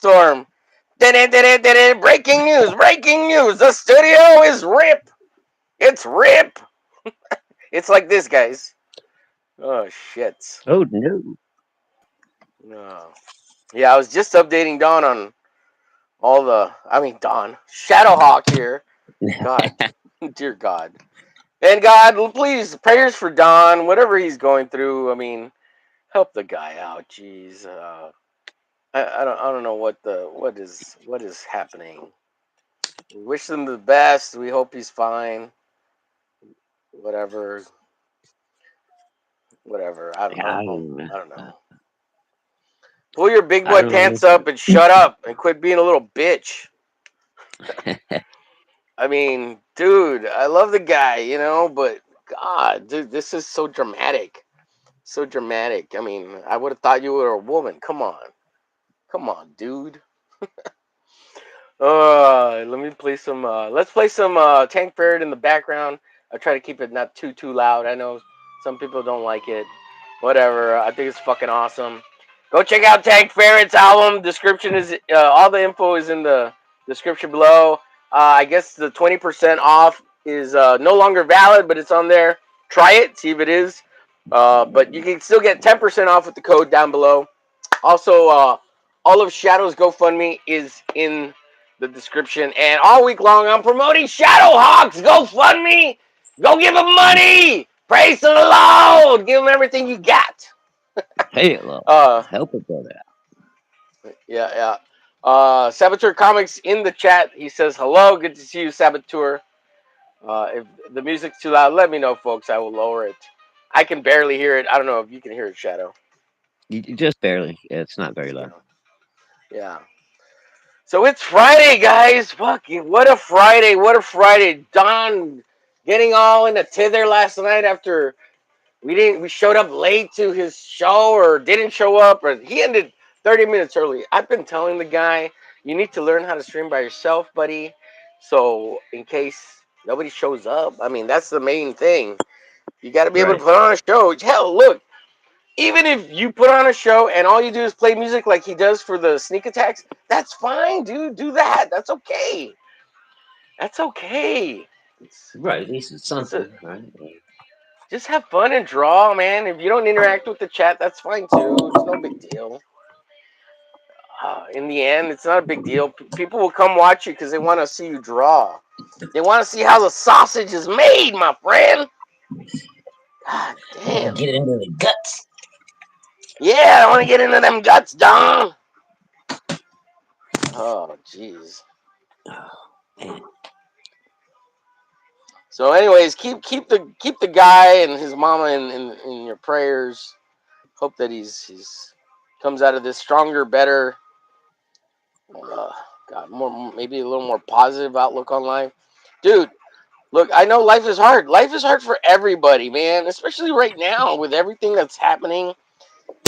snowstorm. Breaking news! Breaking news! The studio is rip. It's rip. It's like this, guys. Oh shit. Oh no. No. Yeah, I was just updating Dawn on all the. I mean, Dawn ShadowHawk here. God, dear God, and God, please prayers for Don, whatever he's going through. I mean, help the guy out. Jeez, I don't know what is happening. We wish him the best. We hope he's fine. Whatever, whatever. I don't Yeah, I know. don't know. I don't know. Pull your big I boy don't pants up and know. shut up and quit being a little bitch. I mean, dude, I love the guy, but God, dude, this is so dramatic. So dramatic. I mean, I would have thought you were a woman. Come on. Come on, dude. Let me play some let's play some Tank Ferret in the background. I try to keep it not too loud. I know some people don't like it. Whatever. I think it's fucking awesome. Go check out Tank Ferret's album. Description is all the info is in the description below. I guess the 20% off is no longer valid, but it's on there. Try it, see if it is. But you can still get 10% off with the code down below. Also, all of Shadow's GoFundMe is in the description. And all week long, I'm promoting ShadowHawks GoFundMe. Go give them money. Praise the Lord. Give them everything you got. Hey, well, Uh, help a brother yeah, yeah. Saboteur Comics in the chat. He says, hello. Good to see you, Saboteur. If the music's too loud, let me know, folks. I will lower it. I can barely hear it. I don't know if you can hear it, Shadow. Just barely. It's not very Yeah. loud. Yeah. So it's Friday, guys. Fuck you. What a Friday. What a Friday. Don getting all in a tither last night after we showed up late to his show or didn't show up or he ended 30 minutes early. I've been telling the guy, you need to learn how to stream by yourself, buddy. So in case nobody shows up, I mean, that's the main thing. You got to be able to Right. put on a show. Hell, look, even if you put on a show and all you do is play music like he does for the sneak attacks, that's fine, dude. Do that. That's okay. That's okay. It's, Right. At least it's it's a something, right? just have fun and draw, man. If you don't interact with the chat, that's fine too. It's no big deal. In the end, it's not a big deal. People will come watch you because they want to see you draw. They want to see how the sausage is made, my friend. God Want to damn. get into the guts. Yeah, I want to get into them guts, Don. Oh, jeez. Man. So, anyways, keep the guy and his mama in your prayers. Hope that he's comes out of this stronger, better. Uh, God, more maybe a little more positive outlook on life, dude. Look, I know life is hard. Life is hard for everybody, man. Especially right now with everything that's happening,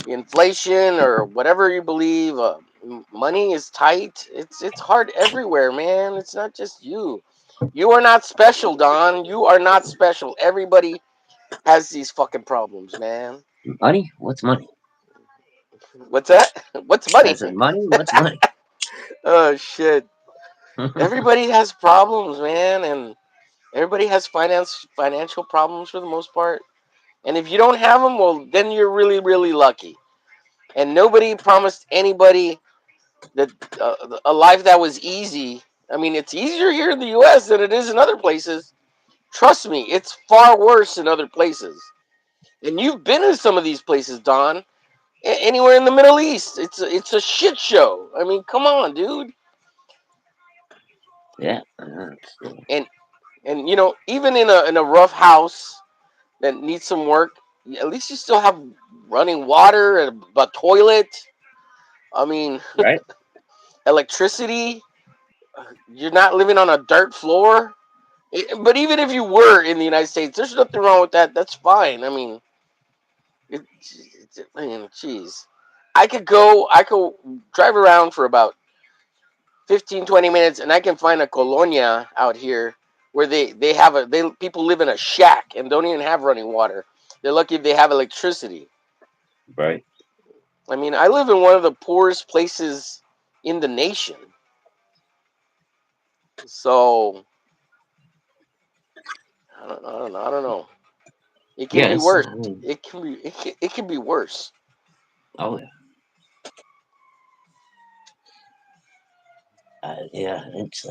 inflation or whatever you believe. Money is tight. It's hard everywhere, man. It's not just you. You are not special, Don. You are not special. Everybody has these fucking problems, man. Money? What's money? What's that? What's I money? said money? What's money? Oh shit. Everybody has problems, man, and everybody has financial problems for the most part. And if you don't have them, well, then you're really, really lucky. And nobody promised anybody that a life that was easy. I mean, it's easier here in the U.S. than it is in other places. Trust me, it's far worse in other places. And you've been in some of these places, Don. Anywhere in the Middle East, it's a shit show. I mean, come on, dude. Yeah. And even in a rough house that needs some work, at least you still have running water and a toilet. I mean, Right? electricity. You're not living on a dirt floor. But even if you were in the United States, there's nothing wrong with that. That's fine. I mean, I mean, jeez. I could drive around for about 15, 20 minutes, and I can find a colonia out here where they have people live in a shack and don't even have running water. They're lucky if they have electricity. Right. I mean, I live in one of the poorest places in the nation. So I don't know. It can be Yes, worse. I mean, It can be worse. oh yeah, it's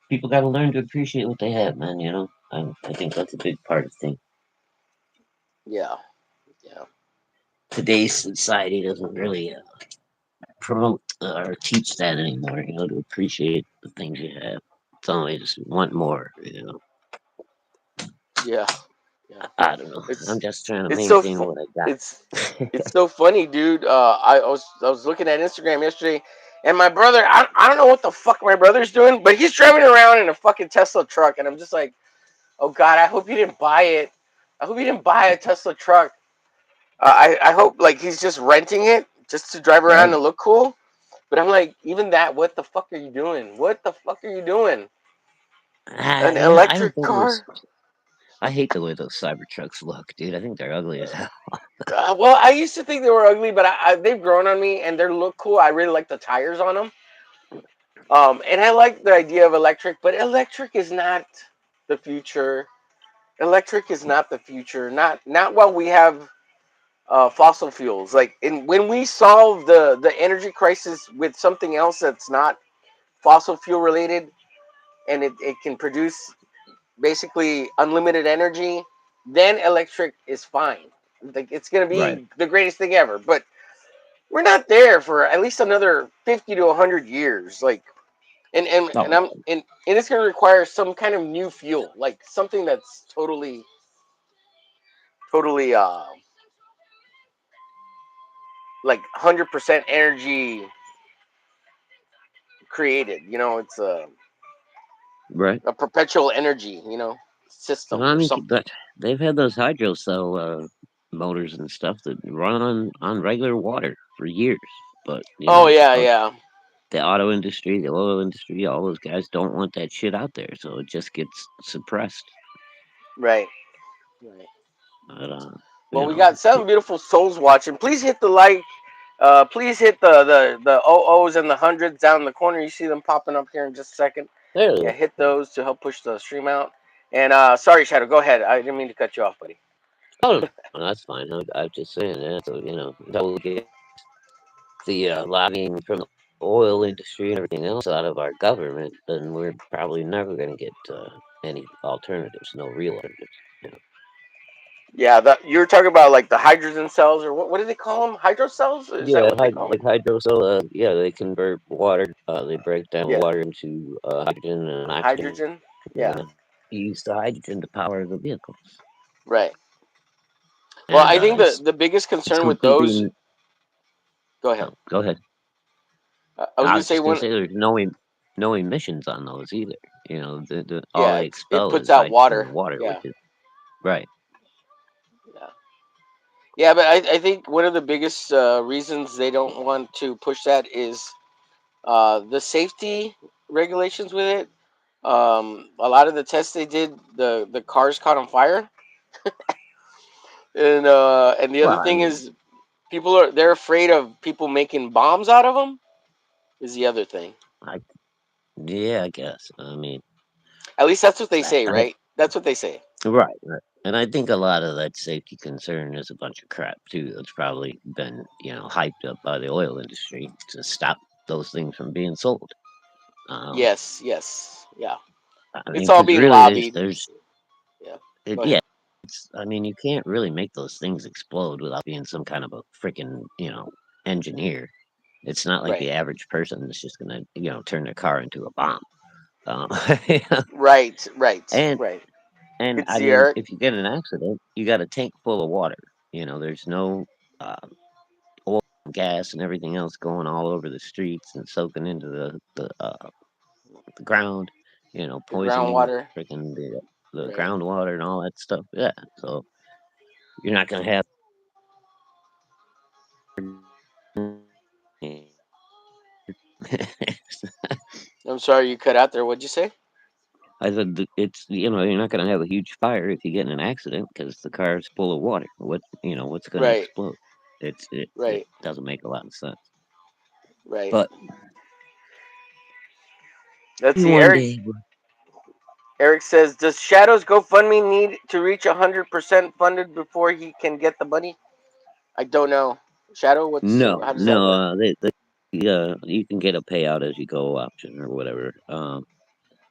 people got to learn to appreciate what they have, man. You know, I think that's a big part of things. Yeah, yeah, Today's society doesn't really promote or teach that anymore. You know, to appreciate the things you have. It's always want more. You know, yeah, yeah. I don't know. I'm It's just trying to it's so maintain fu- what I got. it's it's so funny, dude. I was looking at Instagram yesterday, and my brother. I don't know what the fuck my brother's doing, but he's driving around in a fucking Tesla truck, and I'm just like, oh god, I hope you didn't buy it. I hope you didn't buy a Tesla truck. I hope like he's just renting it just to drive around Right. and look cool. But I'm like, even that, what the fuck are you doing? What the fuck are you doing? An Yeah, I don't electric think those. car? I hate the way those Cybertrucks look, dude. I think they're ugly as hell. Well, I used to think they were ugly, but they've grown on me and they look cool. I really like the tires on them. And I like the idea of electric, but electric is not the future. Electric is not the future. Not while we have fossil fuels. Like when we solve the energy crisis with something else that's not fossil fuel related, and it can produce basically unlimited energy, then electric is fine. Like it's gonna Right. be the greatest thing ever. But we're not there for at least another 50 to 100 years. Like and Oh, I'm and it's gonna require some kind of new fuel, like something that's totally like 100% energy created. It's right. a perpetual energy, Well, system I or mean, something. but they've had those hydro cell motors and stuff that run on regular water for years. But you Oh know, yeah, yeah, the auto industry, the oil industry, all those guys don't want that shit out there, so it just gets suppressed. right, right. But Well, you we know, got seven beautiful souls watching. Please hit the like. Please hit the OOs and the hundreds down in the corner. You see them popping up here in just a second. there it Yeah, is. hit those to help push the stream out. And sorry, Shadow, go ahead. I didn't mean to cut you off, buddy. Oh, no, that's fine. I'm just saying that. So you know, until we get the lobbying from the oil industry and everything else out of our government, then we're probably never going to get any alternatives. No real alternatives. You know. Yeah, you were talking about like the hydrogen cells, or what do they call them? Hydro cells? Is that Yeah, what they call them? like hydro cell. Yeah, they convert water. They break down Yeah, water into hydrogen and oxygen, hydrogen. and Yeah, use the hydrogen to power the vehicles. right. Well, And I think it's the biggest it's concern with those. completely. Go ahead. Oh, go ahead. I was I gonna was say just gonna one. say there's no emissions on those either. You know, all Yeah, they it expel puts is out hydrogen water. and water, which Yeah, is right. yeah, yeah. But I think one of the biggest reasons they don't want to push that is the safety regulations with it. A lot of the tests they did, the cars caught on fire, and the other Well, I thing mean, is they're afraid of people making bombs out of them. Is the other thing. I yeah, I guess. I mean, At least that's what they I, say, I right? That's what they say. right. And I think a lot of that safety concern is a bunch of crap too. That's probably been hyped up by the oil industry to stop those things from being sold. Um, Yes, yes, yeah. I It's mean, all because being really, lobbied. there's Yeah. it, Go yeah. ahead. I mean, you can't really make those things explode without being some kind of a freaking engineer. It's not like Right. the average person that's just gonna turn their car into a bomb. Um, Right. Right. and Right. and Good to I see mean, Eric. if you get an accident, you got a tank full of water. There's no uh, oil and gas and everything else going all over the streets and soaking into the ground. The Poisoning groundwater. freaking the Right. groundwater and all that stuff. Yeah, so you're not gonna have. I'm sorry you cut out there. What'd you say? I said it's you're not going to have a huge fire if you get in an accident because the car's full of water. What's going to Right. explode? It Right. doesn't make a lot of sense. Right. But Let's Maybe see. one Eric day. Eric says, "Does Shadow's GoFundMe need to reach 100% funded before he can get the money?" I don't know. Shadow, what's No, how does that no. work? You can get a payout as you go option or whatever.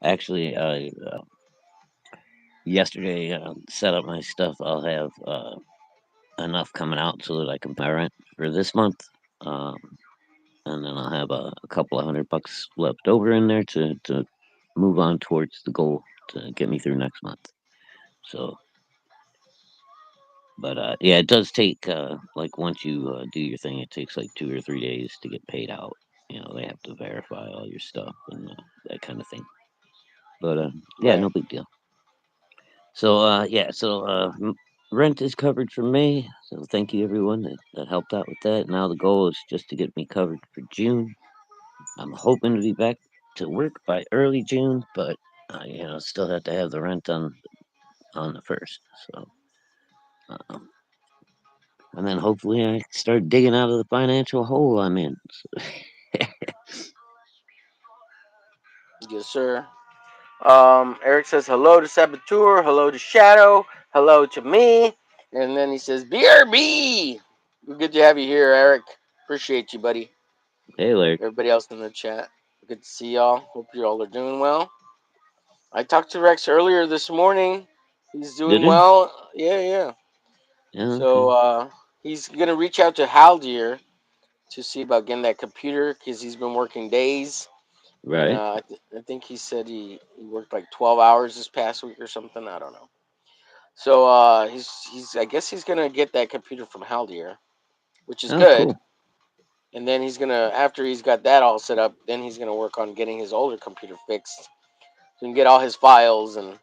Actually, yesterday set up my stuff. I'll have enough coming out so that I can pay my rent for this month. Um, and then I'll have a couple of $100 left over in there to move on towards the goal to get me through next month. So, but yeah, it does take like once you do your thing, it takes like 2 or 3 days to get paid out. You know, they have to verify all your stuff and that kind of thing. But yeah, Right. no big deal. So yeah, so rent is covered for May. So thank you everyone that helped out with that. Now the goal is just to get me covered for June. I'm hoping to be back to work by early June, but still have to have the rent on the first. So, um, and then hopefully I start digging out of the financial hole I'm in. So, Yes, sir. Eric says hello to Saboteur, hello to Shadow, hello to me, and then he says BRB. Good to have you here, Eric. Appreciate you, buddy. hey, Larry. Everybody else in the chat, good to see y'all. Hope you all are doing well. I talked to Rex earlier this morning. He's Did doing you? well. Yeah, yeah. Yeah, So okay. he's gonna reach out to Haldir to see about getting that computer because he's been working days, and Right. I think he said he worked like 12 hours this past week or something. I don't know. So he's I guess he's gonna get that computer from Haldir, which is Oh, good. cool. And then he's gonna after he's got that all set up, then he's gonna work on getting his older computer fixed so he can get all his files and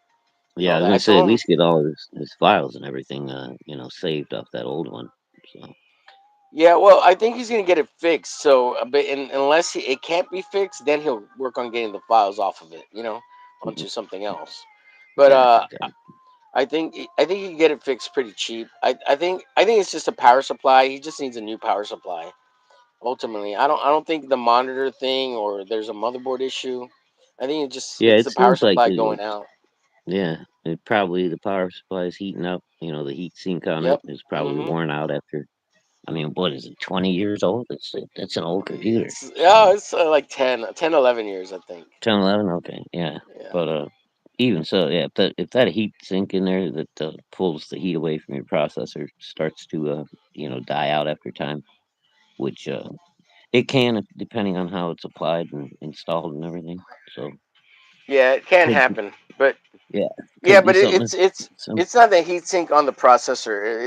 Yeah, I all was that. gonna I say at told him, least get all his files and everything, saved off that old one. So, yeah, well, I think he's gonna get it fixed. So, but unless it can't be fixed, then he'll work on getting the files off of it, mhm, onto something else. But gotcha, gotcha. I think he can get it fixed pretty cheap. I think it's just a power supply. He just needs a new power supply. Ultimately, I don't think the monitor thing or there's a motherboard issue. I think Yeah, it's it the power sounds like supply going out. yeah, it probably the power supply is heating up. You know, the heat sink on it Yep. is probably Mhm. worn out after. I mean, what is it? 20 years old? That's an old computer. Yeah, So it's like 11 years, I think. 10, 11. Okay, yeah. Yeah. But even so, yeah, if that heat sink in there that pulls the heat away from your processor starts to die out after time, which it can depending on how it's applied and installed and everything. So Yeah, it can could be, happen, but yeah, yeah, could be but something. Some it's not the heat sink on the processor.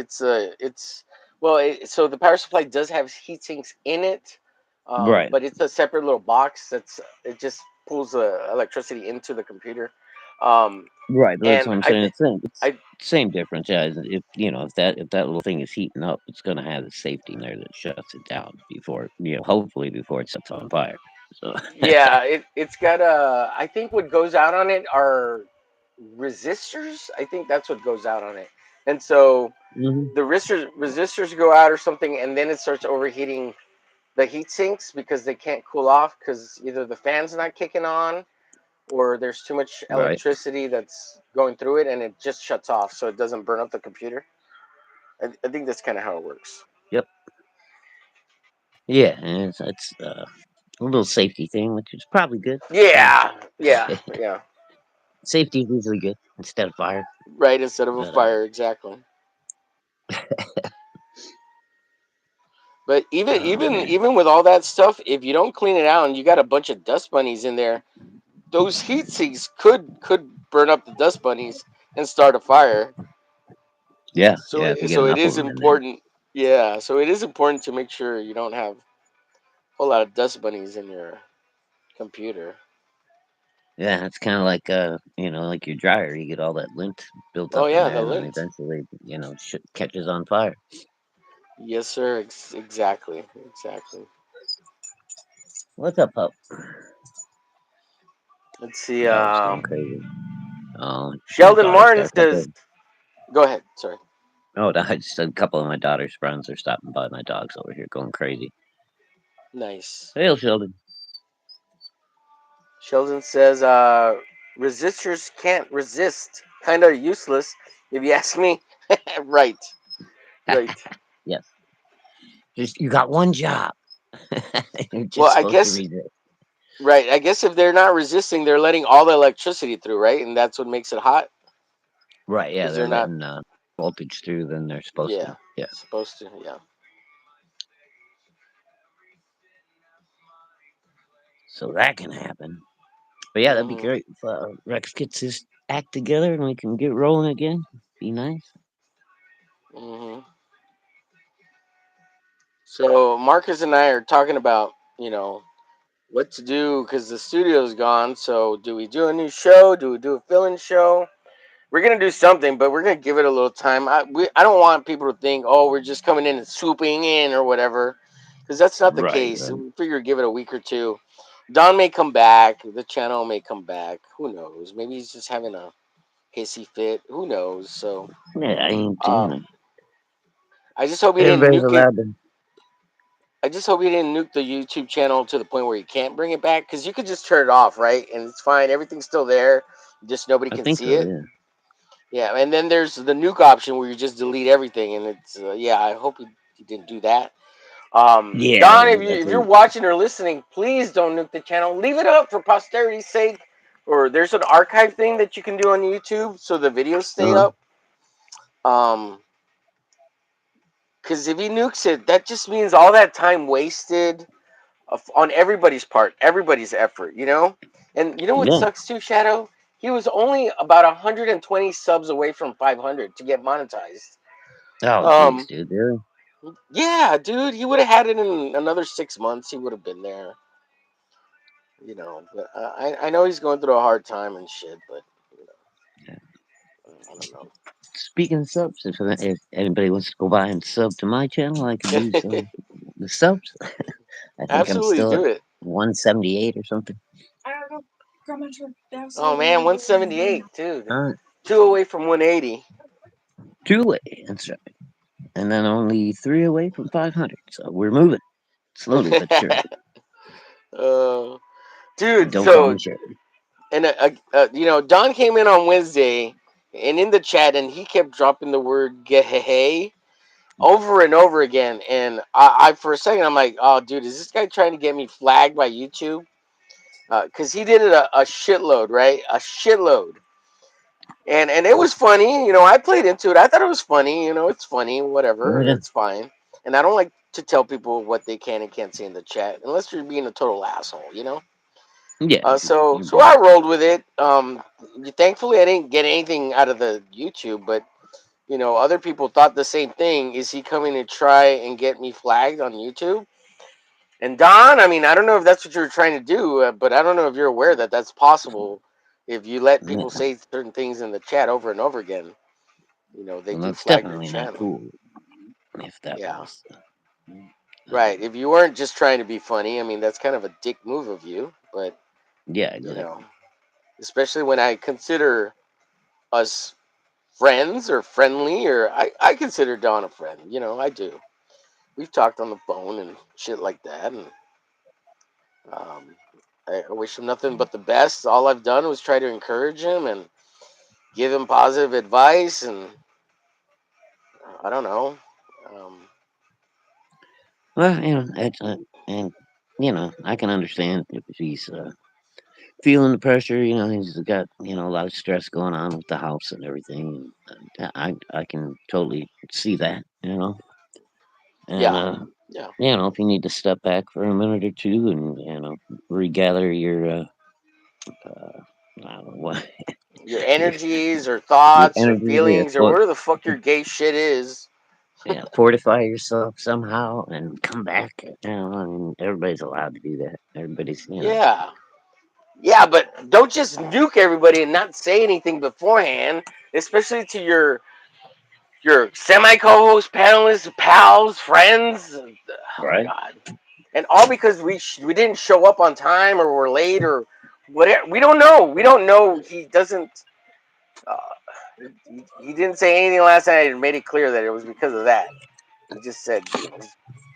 It's well, so the power supply does have heat sinks in it, right, but it's a separate little box it just pulls the electricity into the computer, um, right. But that's and what I'm I saying. think It's I same difference. Yeah, if that little thing is heating up, it's going to have the safety in there that shuts it down before hopefully before it sets on fire. So yeah, it's got I think what goes out on it are resistors. I think that's what goes out on it, and so hmm the resistors go out or something, and then it starts overheating the heat sinks because they can't cool off because either the fan's not kicking on or there's too much right. electricity that's going through it and it just shuts off so it doesn't burn up the computer. I think that's kind of how it works. Yep. Yeah, and it's a little safety thing, which is probably good. You Yeah, yeah, know, yeah. safety is usually good instead of fire. Right, instead of a But fire, exactly. But even oh even man, even with all that stuff, if you don't clean it out and you got a bunch of dust bunnies in there, those heat sinks could burn up the dust bunnies and start a fire. yeah, So yeah. If you get so it enough of is them in there, important. Yeah, so it is important to make sure you don't have a whole lot of dust bunnies in your computer. yeah, it's kind of like like your dryer. You get all that lint built Oh up in yeah, there, the and then lint. eventually, catches on fire. Yes, sir. Exactly. Exactly. What's up, pup? Let's see. Dog's going crazy. Oh, my Sheldon daughter's got Martin a couple. says, "Go ahead." Sorry. Oh, I just said a couple of my daughter's friends are stopping by. My dog's over here going crazy. Nice. Hail, Sheldon. Sheldon says, resistors can't resist. Kind of useless, if you ask me. Right, right. Yes. Just you got one job. You're Well, just I supposed to guess, read it. right. I guess if they're not resisting, they're letting all the electricity through, right? And that's what makes it hot Right, yeah, because they're they're not, letting voltage through than they're supposed to. yeah, Yeah. supposed to, yeah. So that can happen. But yeah, that'd be Hmm. great if Rex gets his act together and we can get rolling again. Be nice. Hmm. So Marcus and I are talking about, what to do because the studio's gone. So do we do a new show? Do we do a fill-in show? We're gonna do something, but we're gonna give it a little time. I don't want people to think, oh, we're just coming in and swooping in or whatever, because that's not the Right, case. right. We figure give it a week or two. Don may come back. The channel may come back. Who knows? Maybe he's just having a hissy fit. Who knows? So, Yeah, I ain't, um, I just hope he didn't everybody's nuke it. allowed to. I just hope he didn't nuke the YouTube channel to the point where he can't bring it back, because you could just turn it off, right? And it's fine. Everything's still there. Just nobody I can think see so, it. yeah. Yeah, and then there's the nuke option where you just delete everything, and it's yeah. I hope he didn't do that. Yeah, Don, that's if what you're watching or listening, please don't nuke the channel. Leave it up for posterity's sake. Or there's an archive thing that you can do on YouTube so the videos stay uh-huh. up. Um, because if he nukes it, that just means all that time wasted on everybody's part, everybody's effort. And you know what Yeah. sucks too, Shadow? He was only about 120 subs away from 500 to get monetized. Oh, jeez, Um, dude. Really? yeah, dude, he would have had it in another 6 months. He would have been there, But I know he's going through a hard time and shit, but you Yeah. I don't know. Speaking of subs, if anybody wants to go by and sub to my channel, I could use the subs. I think I'm Absolutely still at do it. 178 or something. Oh man, 178, dude. Uh, Two away from 180. two away. That's right. And then only three away from 500. So we're moving slowly but surely. uh, dude, Don't call so me Shirley. and Don came in on Wednesday and in the chat and he kept dropping the word "get hey" over and over again. And I for a second I'm like, oh, dude, is this guy trying to get me flagged by YouTube? Because he did it a shitload, right? A shitload. And it was funny. I played into it. I thought it was funny. It's funny. Whatever. Right. It's fine. And I don't like to tell people what they can and can't say in the chat unless you're being a total asshole. Yeah, So you're so right. I rolled with it. Thankfully I didn't get anything out of the YouTube, but other people thought the same thing. Is he coming to try and get me flagged on YouTube? And Don, I mean, I don't know if that's what you're trying to do, but I don't know if you're aware that that's possible. If you let Yeah. people say certain things in the chat over and over again, they Well, do that's flag your definitely not channel. cool if that Yeah, was. right. If you weren't just trying to be funny, I mean, that's kind of a dick move of you. But Yeah, you know, exactly. especially when I consider us friends or friendly, or I consider Don a friend. I do. We've talked on the phone and shit like that, and um, I wish him nothing but the best. All I've done was try to encourage him and give him positive advice, and I don't know. Um, Well, and I can understand if he's feeling the pressure. He's got a lot of stress going on with the house and everything. And I can totally see that. And yeah, yeah. if you need to step back for a minute or two and regather your I don't know what Your your, energies or your thoughts or energy there, feelings or whatever the fuck your gay shit is. yeah, fortify yourself somehow and come back. I mean, everybody's allowed to do that. Everybody's Yeah. Yeah, but don't just nuke everybody and not say anything beforehand, especially to your semi co-host, panelists, pals, friends. Oh right. God! And all because we didn't show up on time or we're late or whatever. We don't know. We don't know. He doesn't. Uh, he didn't say anything last night and made it clear that it was because of that. He just said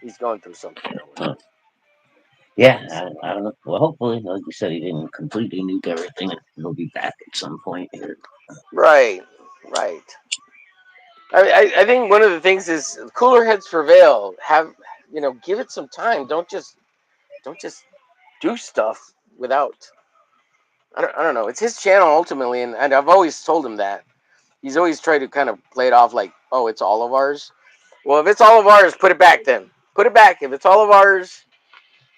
he's going through something or Uh, whatever. Yeah, I don't know. Well, hopefully, like you said, he didn't completely nuke everything, and he'll be back at some point here. Right, right. I think one of the things is cooler heads prevail. Have give it some time. Don't just do stuff without. I don't know. It's his channel ultimately, and I've always told him that. He's always tried to kind of play it off like, oh, it's all of ours. Well, if it's all of ours, put it back then. Put it back. If it's all of ours,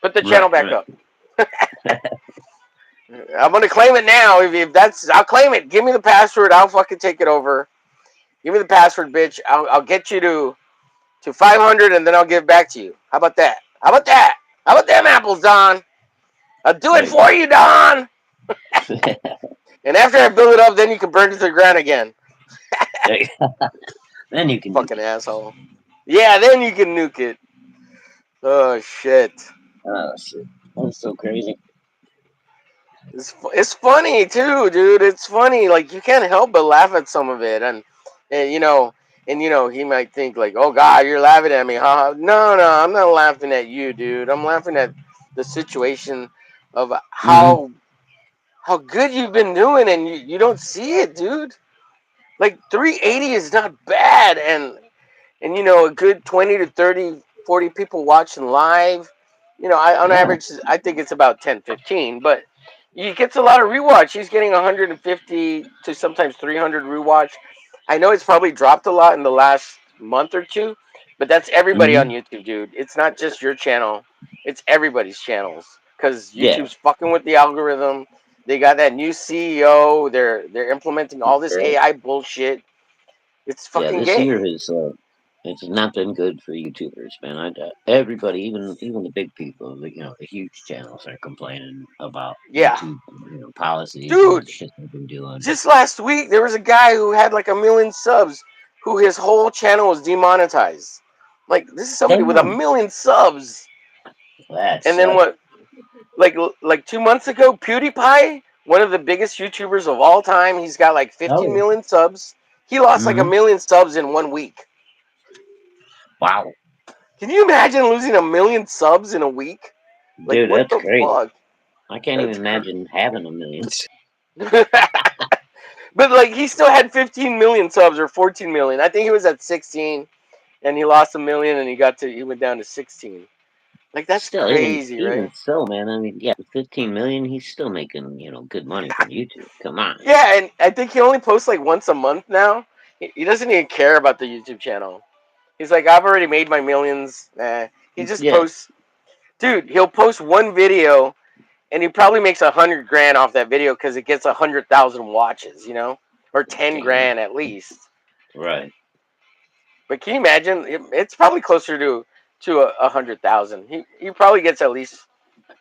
put the channel Right, back right. up. I'm gonna claim it now. If that's, I'll claim it. Give me the password. I'll fucking take it over. Give me the password, bitch. I'll get you to 500, and then I'll give it back to you. How about that? How about that? How about them apples, Don? I'll do it There you for you, Don. go. And after I build it up, then you can burn it to the ground again. There you go. Then you can nuke Fucking it. asshole. Yeah, then you can nuke it. Oh shit. Oh shit, that's so crazy. It's funny too, dude. It's funny. Like you can't help but laugh at some of it, and he might think like, "Oh God, you're laughing at me, huh?" No, no, I'm not laughing at you, dude. I'm laughing at the situation of Hmm. how good you've been doing, and you don't see it, dude. Like 380 is not bad, and a good 20 to 30, 40 people watching live. On Yeah, average I think it's about 10, 15, but he gets a lot of rewatch. He's getting 150 to sometimes 300 rewatch. I know it's probably dropped a lot in the last month or two, but that's everybody on hmm, YouTube, dude. It's not just your channel, it's everybody's channels, because yeah, YouTube's fucking with the algorithm. They got that new CEO. They're implementing all this right. AI bullshit. It's Yeah, fucking this gay. year has it's not been good for YouTubers, man. Everybody, even the big people, the huge channels are complaining about Yeah, YouTube, policies and dude. shit they've been doing. Just last week, there was a guy who had like 1 million subs, who his whole channel was demonetized. Like this is somebody with a Damn, million subs. that And then sucks. what? Like 2 months ago, PewDiePie, one of the biggest YouTubers of all time, he's got like 15 Oh, million subs. He lost like a hmm, million subs in 1 week. wow, Can you imagine losing 1 million subs in a week? Like dude, what that's the crazy. fuck? I can't even That's crazy. imagine having a million. But like he still had 15 million subs or 14 million. I think he was at 16, and he lost 1 million, and he went down to 16. Like that's Still, even crazy, even right? so, man. I mean, yeah, 15 million, he's still making good money from YouTube. Come on. Yeah, and I think he only posts like once a month now. He doesn't even care about the YouTube channel. He's like, I've already made my millions. He just Yeah, posts, dude. He'll post one video, and he probably makes 100 grand off that video because it gets 100,000 watches, or 10 damn. grand at least. Right. But can you imagine? It's probably closer to 100,000. He probably gets at least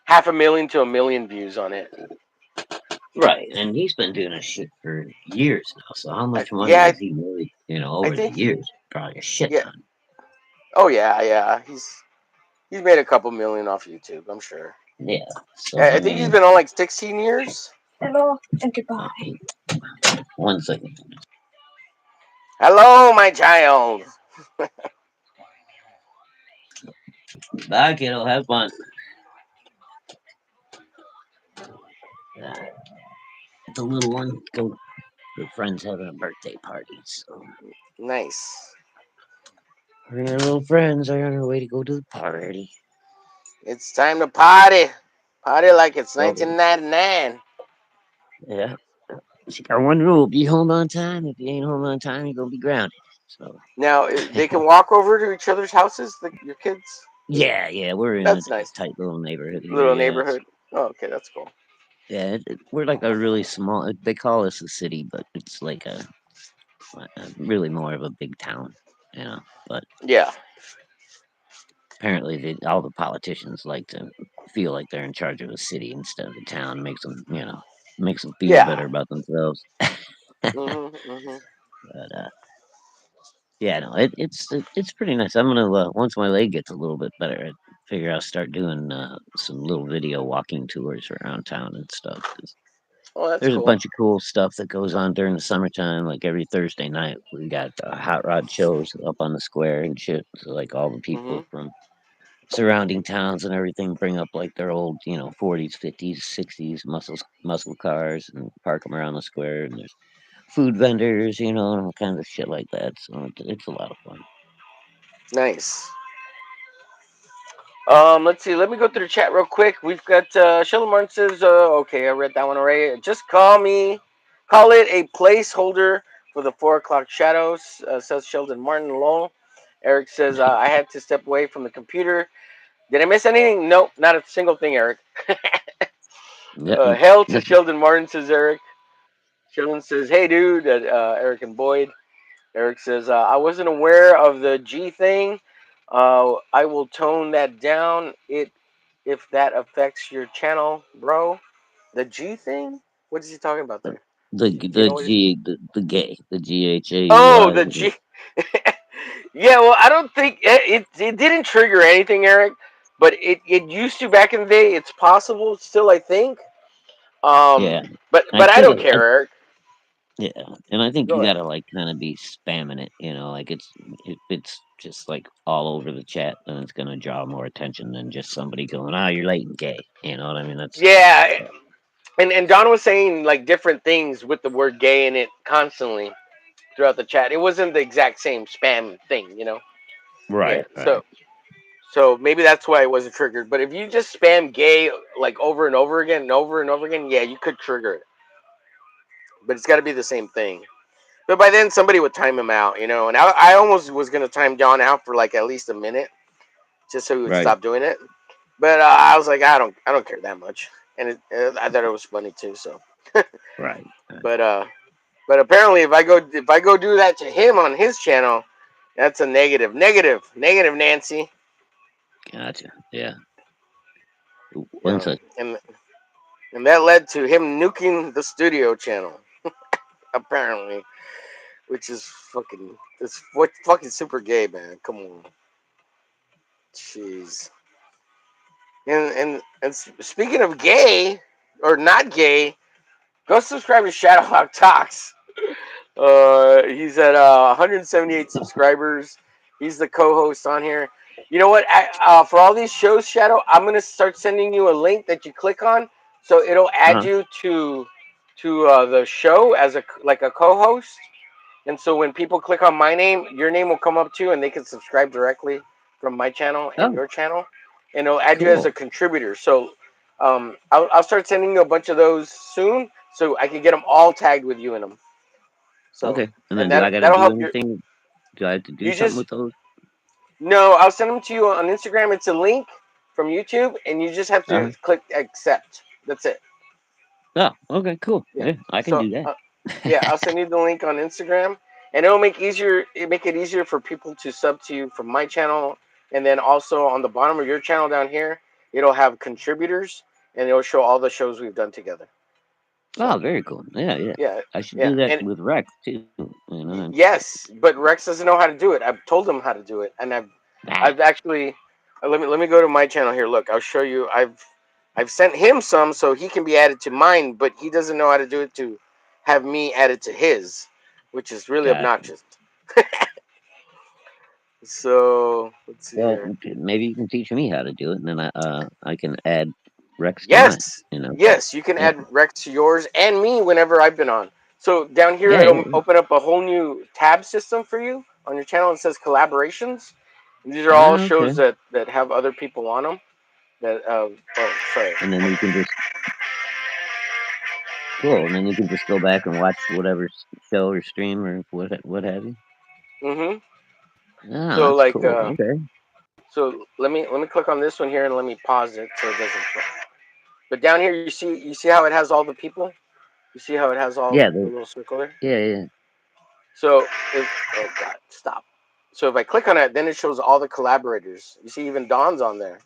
half a million to 1 million views on it. Right, and he's been doing this shit for years now. So how much money Yeah, has he made, I over the think. years? Probably a shit Yeah. ton. Oh yeah, yeah. He's made a couple million off YouTube. I'm sure. Yeah. So I I think he's mean, been on like 16 years. Hello and goodbye. 1 second. Hello, my child. Bye, kiddo. Have fun. Uh, the little one go. Her friend's having a birthday party, so Nice. her and her little friends are on their way to go to the party. It's time to party. Party like it's So 1999. yeah, she got one rule: be home on time. If you ain't home on time, you're gonna be grounded. So Now they can walk over to each other's houses. Your kids. yeah, we're in a That's nice. tight little neighborhood here. Little Yeah, neighborhood. Oh, okay, that's cool. yeah, we're like a really small. They call us a city, but it's like really more of a big town, you know. But Yeah, apparently, all the politicians like to feel like they're in charge of a city instead of a town. Makes them feel yeah. better about themselves. Mhm, mhm. But yeah, no, it's pretty nice. I'm gonna once my leg gets a little bit better, I figure I'll start doing some little video walking tours around town and stuff. 'Cause Oh, that's there's a cool. bunch of cool stuff that goes on during the summertime. Like every Thursday night, we got hot rod shows up on the square and shit. So like all the people Mhm. surrounding towns and everything bring up like their old, 40s, 50s, 60s muscle cars and park them around the square. And there's food vendors, and all kinds of shit like that. So it's a lot of fun. Nice. Let's see. Let me go through the chat real quick. We've got Sheldon Martin says, okay, I read that one already. Just call it a placeholder for the 4 o'clock shadows. Says Sheldon Martin. Lol. Eric says, I had to step away from the computer. Did I miss anything? Nope, not a single thing, Eric. Yeah, Hail to Sheldon Martin, says Eric. Sheldon says, hey, dude, Eric and Boyd. Eric says, I wasn't aware of the G thing. I will tone that down if that affects your channel, bro. The G thing? What is he talking about there? Do you the know what he's... G the gay the Oh, GHAUI. the G. Yeah, well, I don't think it didn't trigger anything, Eric, but it used to back in the day. It's possible still, I think. Yeah, I But I think don't care, Eric. yeah, and I think Go you ahead. gotta like kind of be spamming it, like if it's just like all over the chat, then it's gonna draw more attention than just somebody going, "Ah, you're late and gay." You know what I mean? That's Yeah, and Don was saying like different things with the word gay in it constantly throughout the chat. It wasn't the exact same spam thing, you know. Yeah. right, right, So maybe that's why it wasn't triggered. But if you just spam gay like over and over again and over and over again, yeah, you could trigger it. But it's got to be the same thing. But by then somebody would time him out, you know. And I almost was gonna time Don out for like at least a minute, just so he would right, stop doing it. But I was like, I don't care that much, and I thought it was funny too. So, right, right. but but apparently if I go do that to him on his channel, that's a negative, Nancy. Gotcha. Yeah. One Yeah, such. and that led to him nuking the studio channel apparently, which is fucking it's what fucking super gay, man. Come on, jeez. And speaking of gay or not gay, go subscribe to ShadowHawkTalks. He's at 178 subscribers. He's the co-host on here. You know what? For all these shows, Shadow, I'm gonna start sending you a link that you click on, so it'll add Uh-huh. you to the show as a co-host. And so when people click on my name, your name will come up too, and they can subscribe directly from my channel and Oh, your channel, and it'll add you as a cool. contributor. So I'll start sending you a bunch of those soon, so I can get them all tagged with you in them. So Okay. And and then do that I got to that'll do help you. anything? Do I have to do You something just with those? no, I'll send them to you on Instagram. It's a link from YouTube, and you just have to Uh-huh. click accept. That's it. Oh, okay, cool. Yeah. Yeah, I can So do yeah, that. I'll send you the link on Instagram, and make it easier for people to sub to you from my channel, and then also on the bottom of your channel down here, it'll have contributors, and it'll show all the shows we've done together. Oh, So very cool. Yeah, yeah. yeah, I should yeah, do that and with Rex too. And yes, but Rex doesn't know how to do it. I've told him how to do it, and ah, I've actually let me go to my channel here. Look, I'll show you. I've sent him some so he can be added to mine, but he doesn't know how to do it to have me added to his, which is really gotcha. obnoxious. So let's see Well, here. maybe you can teach me how to do it, and then I can add Rex to mine. Yes, You know. yes, you can Yeah. add Rex to yours and me whenever I've been on. So down here, Yeah. it'll Yeah. open up a whole new tab system for you on your channel. It says collaborations. And these are all Ah, shows okay. that have other people on them. That oh sorry. And then you can just cool, and then you can just go back and watch whatever show or stream or what have you. Mm-hmm. Ah, So that's like cool. Okay. so let me click on this one here and let me pause it so it doesn't play. But down here you see how it has all the people. You see how it has all Yeah. the little circle there. Yeah. Yeah. So if oh god stop. So if I click on it, then it shows all the collaborators. You see even Don's on there.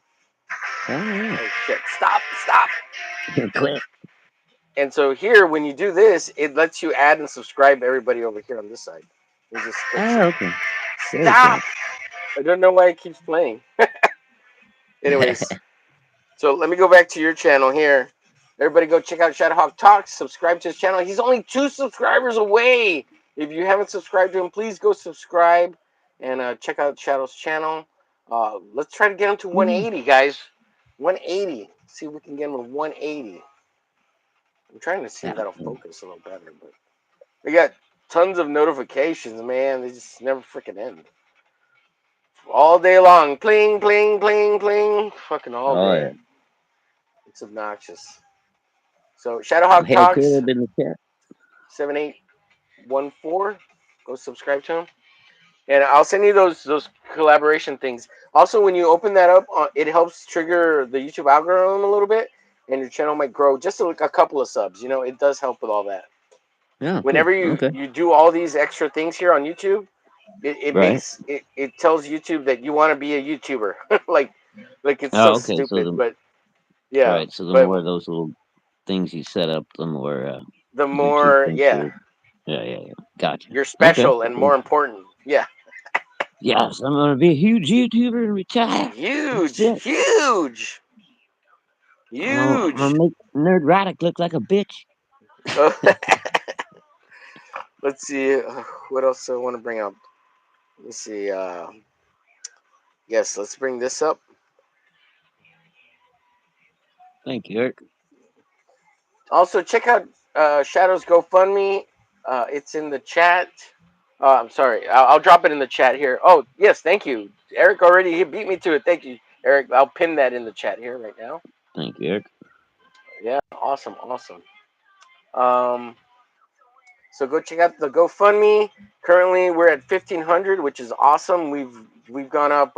Oh Oh shit! Stop. yeah. Click. And so here, when you do this, it lets you add and subscribe everybody over here on this side. You just click Ah, okay. Very stop. cool. I don't know why it keeps playing. Anyways, so let me go back to your channel here. Everybody go check out ShadowHawk Talks. Subscribe to his channel. He's only 2 subscribers away. If you haven't subscribed to him, please go subscribe and check out Shadow's channel. Let's try to get him to Mm. 180, guys. 180. See if we can get him to 180. I'm trying to see if Yeah. that'll focus a little better, but we got tons of notifications, man. They just never freaking end. All day long. Pling, pling, pling, pling. Fucking all Oh day. yeah. It's obnoxious. So, Some ShadowHawk hair Talks crib in the chat. 7814. Go subscribe to him. And I'll send you those collaboration things. Also, when you open that up, it helps trigger the YouTube algorithm a little bit, and your channel might grow just a couple of subs. You know, it does help with all that. Yeah, cool. Whenever you Okay. you do all these extra things here on YouTube, it Right. makes it tells YouTube that you want to be a YouTuber. like like it's so Oh, okay. So stupid, the but yeah. right. So the But more of those little things you set up, the more the YouTube more, thinks yeah, you're. Yeah, yeah, yeah. Gotcha. you're Okay. special and Cool. more important. Yeah, Yes, I'm gonna be a huge YouTuber and retire. That's huge, it. huge, I'm gonna huge. make Nerdrotic look like a bitch. Let's see what else I want to bring up. Let me see. Yes, let's bring this up. Thank you, Eric. Also, check out Shadow's GoFundMe. It's in the chat. I'm sorry. I'll drop it in the chat here. Oh, yes, thank you. Eric already he beat me to it. Thank you, Eric. I'll pin that in the chat here right now. Thank you, Eric. Yeah, awesome, awesome. Um, so go check out the GoFundMe. Currently, we're at 1,500, which is awesome. We've gone up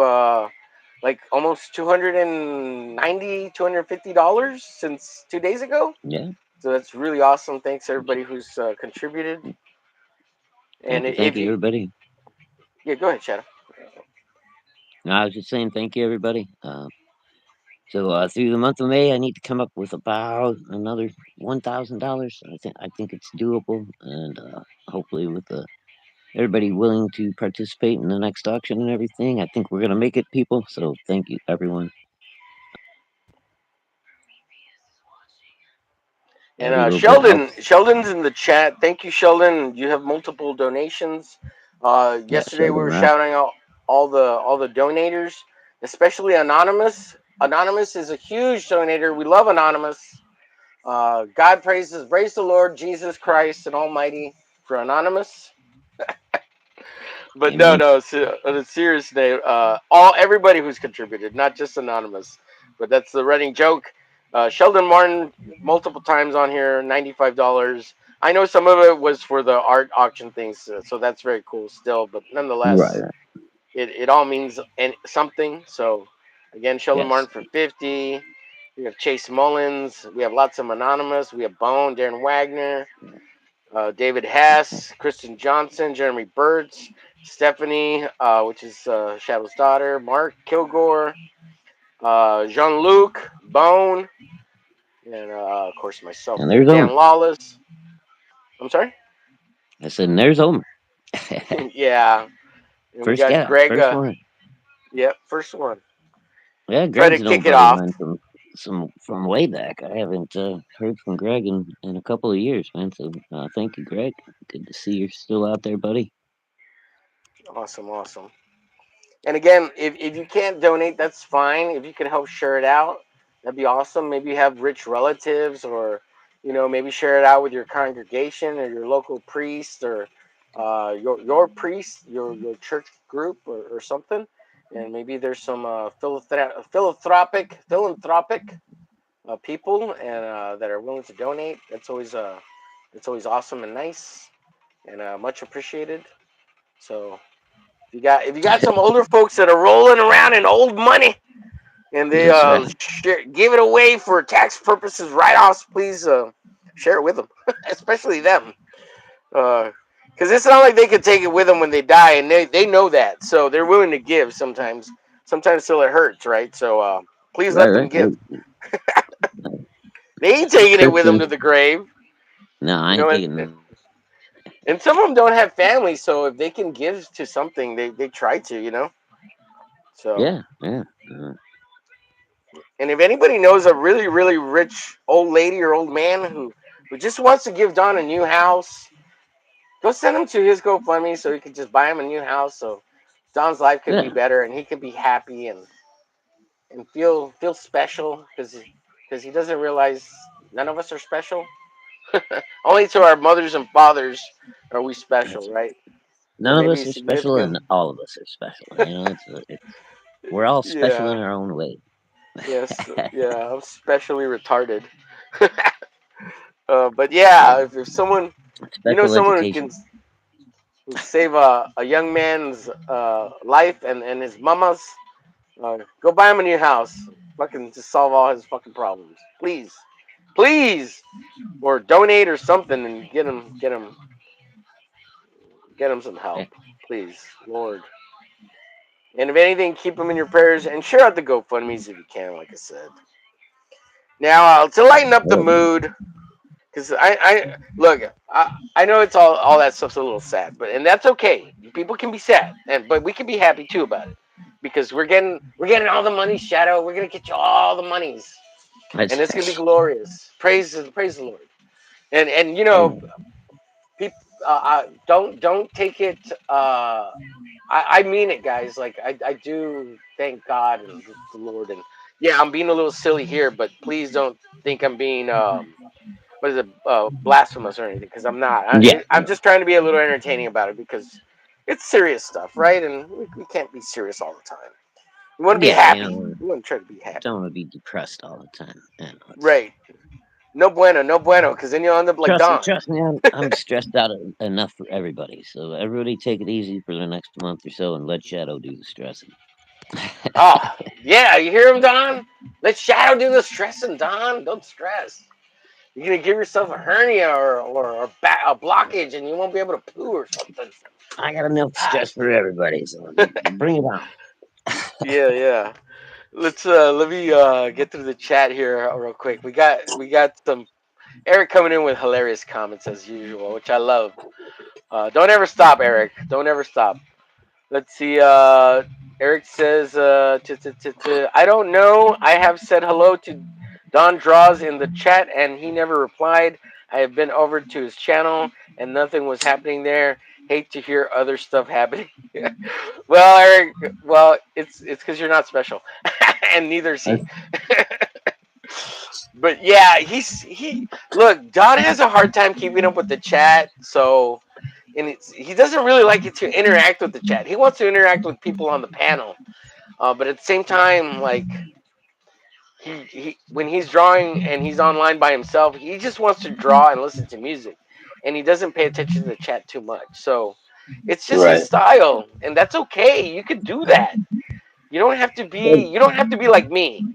like almost 290, $250 since 2 days ago. Yeah. So that's really awesome. Thanks everybody who's contributed. And Thank if you, you, everybody. yeah, go ahead, Shadow. No, I was just saying thank you, everybody. Through the month of May, I need to come up with about another $1,000. I think it's doable, and hopefully with everybody willing to participate in the next auction and everything, I think we're gonna make it, people. So thank you, everyone. And Every little bit helps. Sheldon's in the chat. Thank you, Sheldon. You have multiple donations. Yeah, Yesterday we Sheldon were Rock. shouting out all the donators, especially Anonymous. Anonymous is a huge donator. We love Anonymous. God praise the Lord Jesus Christ and Almighty for Anonymous. But no, Amen. no. On a serious note, all everybody who's contributed, not just Anonymous, but that's the running joke. Sheldon Martin, multiple times on here, $95. I know some of it was for the art auction things, so that's very cool still. But Right, nonetheless, right. it all means something. So again, Sheldon Yes. Martin for 50. We have Chase Mullins. We have lots of Anonymous. We have Bone, Darren Wagner, David Hess, Kristen Johnson, Jeremy Burtz, Stephanie, which is Shadow's daughter, Mark Kilgore, Jean Luc, Bone, and of course myself And there, there's Omer. Dan Lawless. I'm sorry? I said, and there's Omer. Yeah. And we First got gal, Greg. first one. Yep, first one. Yeah, Try to Greg's an old kick it buddy of off. mine from way back. I haven't heard from Greg in a couple of years, man. So thank you, Greg. Good to see you're still out there, buddy. Awesome, awesome. And again, if you can't donate, that's fine. If you can help share it out, that'd be awesome. Maybe you have rich relatives, or maybe share it out with your congregation or your local priest, or your priest, your church group, or something. And maybe there's some philanthropic people and that are willing to donate. That's always awesome and nice and much appreciated. So if you got some older folks that are rolling around in old money and they That's right. give it away for tax purposes, write-offs, please share it with them, especially them, because it's not like they can take it with them when they die, and they know that, so they're willing to give sometimes till it hurts, right? So please Right, let them right. give. They ain't taking it with them Especially, to the grave, no, I you ain't know, taking. and some of them don't have families, so if they can give to something, they try to. So. Yeah, yeah. And if anybody knows a really, really rich old lady or old man who just wants to give Don a new house, go send him to his GoFundMe so he can just buy him a new house. So Don's life could be Yeah, better, and he could be happy and feel special because he doesn't realize none of us are special. Only to our mothers and fathers are we special, that's right? Or none of maybe us are special, significant. and all of us are special. We're all special in Yeah. our own way. Yes. Yeah. I'm specially retarded. But yeah, if someone, Special someone who education. can save a young man's life and his mama's, go buy him a new house. Fucking just solve all his fucking problems, please, please, or donate or something and get him some help, Eh, please, Lord. And if anything, keep him in your prayers and share out the GoFundmes if you can. Like I said. Now, to lighten up the oh, mood, because I look, I know it's all that stuff's a little sad, but and that's okay. People can be sad, but we can be happy too about it, because we're getting all the money, Shadow. We're gonna get you all the monies, and it's gonna be that's glorious. Praise the Lord. And people, don't take it. I mean it, guys. Like I do thank God and the Lord, and yeah, I'm being a little silly here, but please don't think I'm being what is it, blasphemous or anything, because I'm not. yeah, I'm just trying to be a little entertaining about it because it's serious stuff, right? And we can't be serious all the time. We want to be yeah. happy. We want to try to be happy, Don't want to be depressed all the time. It's right? No bueno, no bueno, because then you'll end up like Don. trust me. I'm stressed out enough for everybody. So everybody, take it easy for the next month or so, and let Shadow do the stressing. Oh, yeah, you hear him, Don? Let Shadow do the stressing, Don. Don't stress. You're gonna give yourself a hernia or a blockage, and you won't be able to poo or something. I got enough stress for everybody, so bring it on. Yeah, yeah. Let me get through the chat here real quick. We got some Eric coming in with hilarious comments as usual, which I love. Don't ever stop, Eric. Don't ever stop. Let's see. Eric says, I don't know. I have said hello to Don Draws in the chat, and he never replied. I have been over to his channel, and nothing was happening there. Hate to hear other stuff happening. Well, Eric, well, it's because you're not special, and neither is he. But yeah, he look. Don has a hard time keeping up with the chat, so and he doesn't really like it to interact with the chat. He wants to interact with people on the panel, but at the same time, like he when he's drawing and he's online by himself, he just wants to draw and listen to music, and he doesn't pay attention to the chat too much. So it's just his Right. style, and that's okay. You could do that. You don't have to be like me.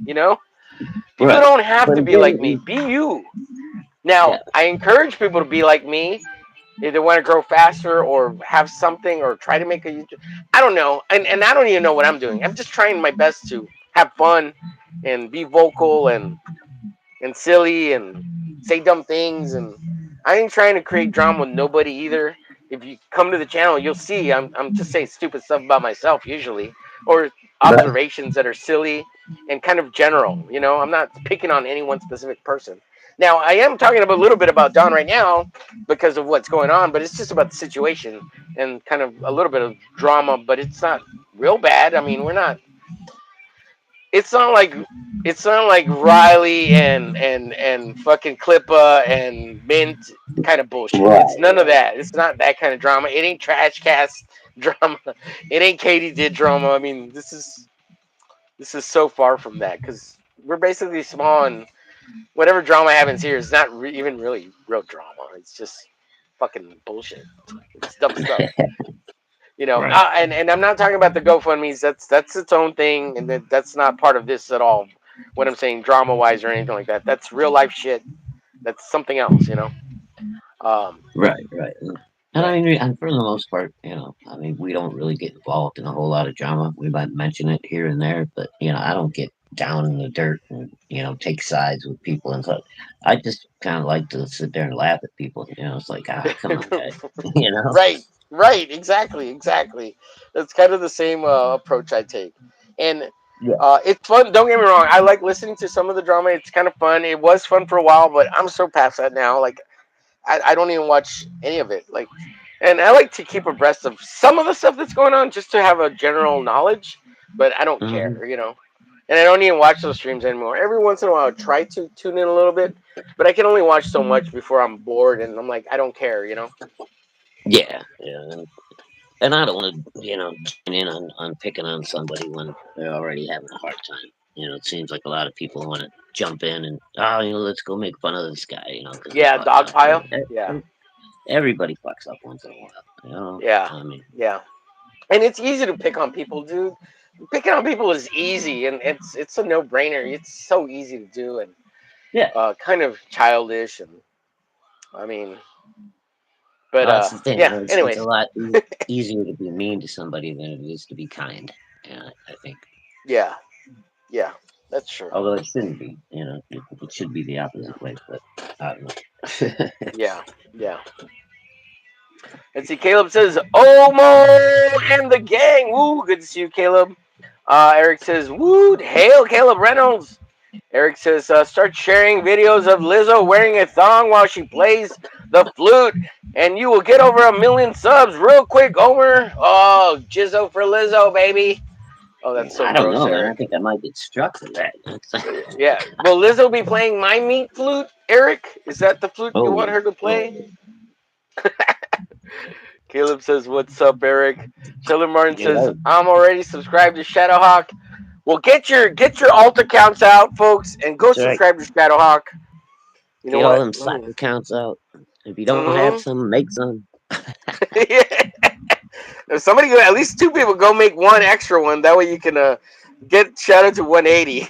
People Right. don't have But to be like me. again, Be you. Now, yeah, I encourage people to be like me if they want to grow faster or have something or try to make a YouTube. I don't know. And I don't even know what I'm doing. I'm just trying my best to have fun and be vocal and silly and say dumb things. And I ain't trying to create drama with nobody either. If you come to the channel, you'll see I'm just saying stupid stuff about myself usually, or Right. observations that are silly and kind of general. I'm not picking on any one specific person. Now I am talking a little bit about Don right now because of what's going on, but it's just about the situation and kind of a little bit of drama, but it's not real bad. I mean, we're not it's not like Riley and fucking Clippa and Mint kind of bullshit. It's Right. none of that. It's not that kind of drama. It ain't trash cast drama. It ain't Katie did drama. I mean, this is so far from that because we're basically small, and whatever drama happens here is not even really real drama. It's just fucking bullshit. It's dumb stuff. right. And I'm not talking about the GoFundmes. That's its own thing, and that's not part of this at all. What I'm saying, drama wise or anything like that. That's real life shit. That's something else. Right, right. And I Right. mean, and for the most part, I mean, we don't really get involved in a whole lot of drama. We might mention it here and there, but I don't get down in the dirt and take sides with people and stuff. I just kind of like to sit there and laugh at people. It's like, come on, guys. you know, Right. Right. Exactly. Exactly. That's kind of the same approach I take, and yeah, it's fun. Don't get me wrong. I like listening to some of the drama. It's kind of fun. It was fun for a while, but I'm so past that now. Like I don't even watch any of it. Like And I like to keep abreast of some of the stuff that's going on just to have a general knowledge, but I don't Hmm. care, And I don't even watch those streams anymore. Every once in a while, I try to tune in a little bit, but I can only watch so much before I'm bored, and I'm like, I don't care. Yeah, yeah, and I don't want to, join in on picking on somebody when they're already having a hard time. It seems like a lot of people want to jump in and let's go make fun of this guy, because he's Yeah, fucked dog up. pile. Yeah, Everybody fucks up once in a while. yeah, I mean, yeah. And it's easy to pick on people, dude. Picking on people is easy, and it's a no brainer. It's so easy to do, and yeah. kind of childish, and I mean, but Well, that's the thing. yeah. It's a Anyways, lot easier to be mean to somebody than it is to be kind. Yeah, I think. yeah, yeah, that's true. Although it shouldn't be. It should be the opposite way. But I don't know. Yeah, yeah. And see, Caleb says, Omo and the gang. Woo, good to see you, Caleb. Eric says, woo, hail Caleb Reynolds. Eric says, start sharing videos of Lizzo wearing a thong while she plays the flute, and you will get over 1 million subs real quick, Omer. Oh, Jizzo for Lizzo, baby. Oh, that's so I don't gross, know, man. I Eric. think I might get struck for that. Yeah. Will Lizzo be playing my meat flute, Eric? Is that the flute you want Oh, her to oh, play? Caleb says, "What's up, Eric?" Sheldon Martin yeah, says, "I'm already subscribed to ShadowHawk." Well, get your alt accounts out, folks, and go that's right. subscribe to ShadowHawk. You know Get all what? them Let Slack me. accounts out. If you don't have Mm-hmm. some, make some. If somebody go, at least two people go make one extra one. That way you can get Shadow to 180.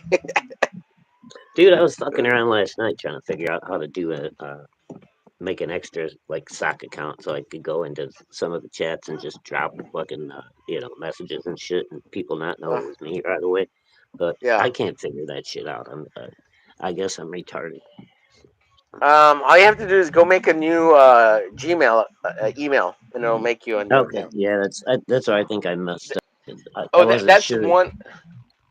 Dude, I was fucking around last night trying to figure out how to do make an extra like sock account so I could go into some of the chats and just drop fucking messages and shit and people not know Uh, it was me right away. But yeah. I can't figure that shit out. I guess I'm retarded. All you have to do is go make a new Gmail email, and it'll make you a new Okay, account. yeah, that's where I think I messed up. I Oh, wasn't that's sure. one.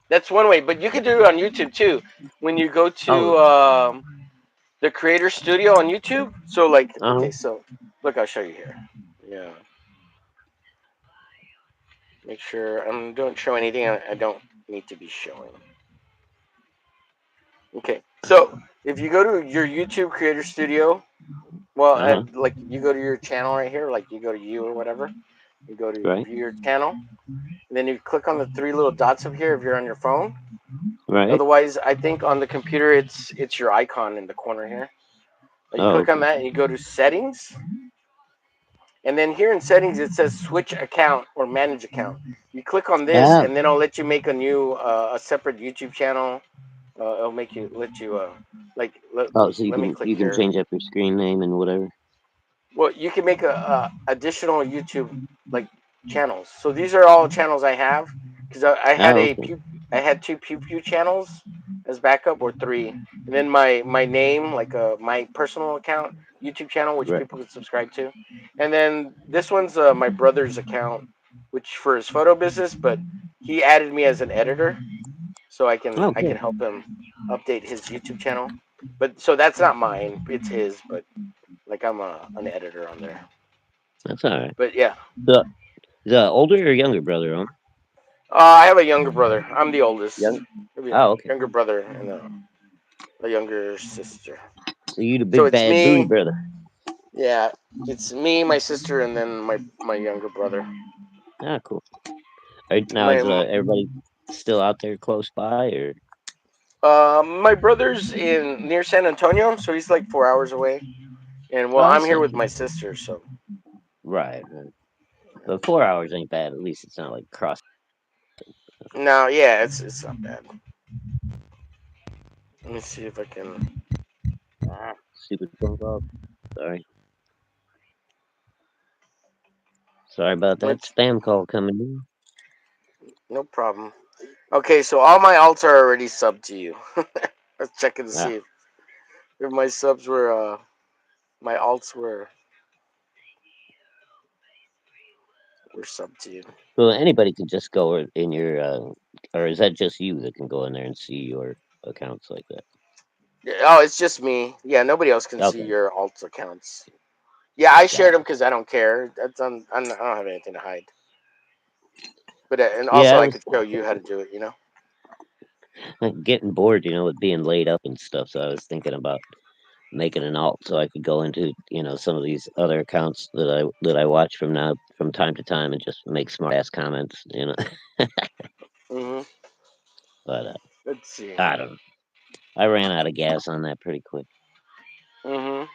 That's one way, but you can do it on YouTube too. When you go Oh, to the Creator Studio on YouTube, so like, uh-huh. okay, so look, I'll show you here. Yeah, make sure I don't show anything I don't need to be showing. Okay, so if you go to your YouTube Creator Studio, well, Uh-huh. like you go to your channel right here, like you go to you or whatever, you go to Right. view your channel, and then you click on the three little dots up here if you're on your phone. Right. Otherwise, I think on the computer it's your icon in the corner here. You Oh, click on okay. that and you go to settings, and then here in settings it says switch account or manage account. You click on this, Ah. and then I'll let you make a new a separate YouTube channel. It'll make you let you like Oh, so you let me can click you can here. change up your screen name and whatever. Well, you can make a additional YouTube like channels. So these are all channels I have because I had Oh, a okay. I had two Pew Pew channels as backup or three, and then my name like my personal account YouTube channel which Right. people can subscribe to, and then this one's my brother's account which for his photo business, but he added me as an editor so Oh, I cool. can help him update his YouTube channel. But so that's not mine; it's his. But like I'm an editor on there. That's all right. But yeah, The older or younger brother, huh? I have a younger brother. I'm the oldest. Young. I have a Oh, okay. younger brother and a younger sister. So you the So big it's bad booty me. brother. Yeah, it's me, my sister, and then my younger brother. Ah, cool. Right now, My is everybody still out there close by, or? my brother's in near San Antonio, so he's like 4 hours away. And well, Oh, I'm that's here not with too my bad. sister, so Right. Right. But 4 hours ain't bad. At least it's not like cross. no, yeah, it's not bad. Let me see if I can. Ah, stupid phone call. Sorry. Sorry about that Let's spam call coming in. no problem. Okay, so all my alts are already subbed to you. Let's check and Ah. see if my subs were my alts were subbed to you. So anybody can just go in your, or is that just you that can go in there and see your accounts like that? Yeah, oh, it's just me. Yeah, nobody else can see Okay. your alt accounts. Yeah, I shared Got them because I don't care. I don't have anything to hide. But and Yeah, also I I was could show you how to do it. You know. getting bored, with being laid up and stuff. So I was thinking about making an alt so I could go into, some of these other accounts that I watch from time to time and just make smart ass comments. Mhm. But Let's see. I don't know. I ran out of gas on that pretty quick. Mhm.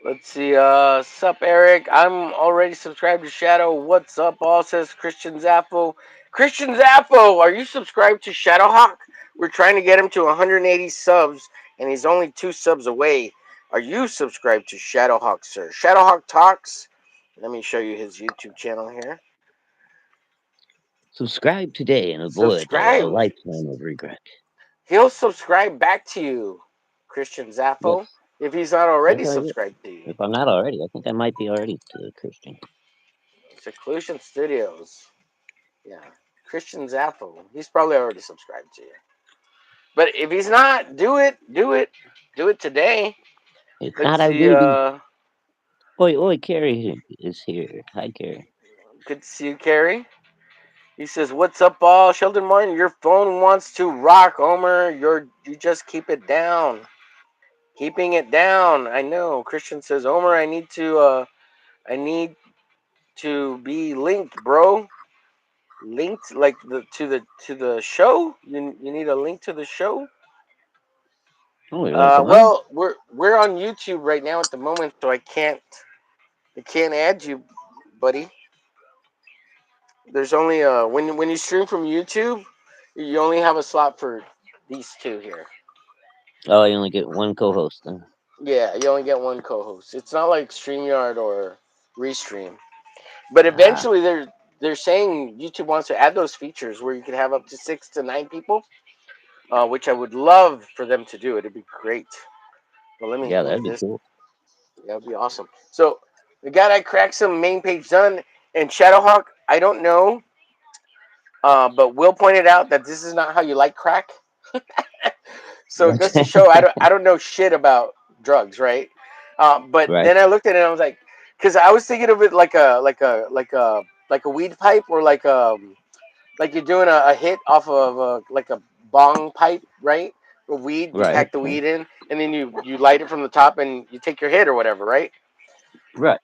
Let's see. Sup, Eric? I'm already subscribed to Shadow. What's up, all? Says Christian Zaffo. Christian Zaffo, are you subscribed to ShadowHawk? We're trying to get him to 180 subs, and he's only 2 subs away. Are you subscribed to ShadowHawk, sir? ShadowHawk Talks. Let me show you his YouTube channel here. Subscribe today and avoid a Subscribe. lifetime of regret. He'll subscribe back to you, Christian Zaffo, Yes, if he's not yes, already I will. subscribed to you. If I'm not already, I think I might be already to Christian. Seclusion Studios. Yeah. Christian Zaffo. He's probably already subscribed to you. But if he's not, do it. Do it. Do it today. It's Let's not our see. duty. Oi, oi, Carrie is here. Hi, Carrie. Good to see you, Carrie. He says, "What's up, all Sheldon Martin? Your phone wants to rock, Homer. You just keep it down. Keeping it down. I know." Christian says, "Homer, I need to be linked, bro. Linked like the show. You need a link to the show. Oh, you want to come on? Well, we're on YouTube right now at the moment, so I can't add you, buddy. There's only when you stream from YouTube, you only have a slot for these two here. Oh, you only get one co-host then. Yeah, you only get one co-host. It's not like StreamYard or Restream. But Ah, eventually, they're saying YouTube wants to add those features where you can have up to 6 to 9 people, which I would love for them to do. It'd be great. But let me yeah, move that'd be this. cool. That'd be awesome. So we got I cracked some main page done, and Shadowhawk. I don't know, but Will pointed out that this is not how you like crack. So it goes to show I don't know shit about drugs, right? But Right, then I looked at it and I was like, because I was thinking of it like a weed pipe or like you're doing a hit off of like a bong pipe, right? A weed, you right, pack the weed in, and then you light it from the top and you take your hit or whatever, right? right.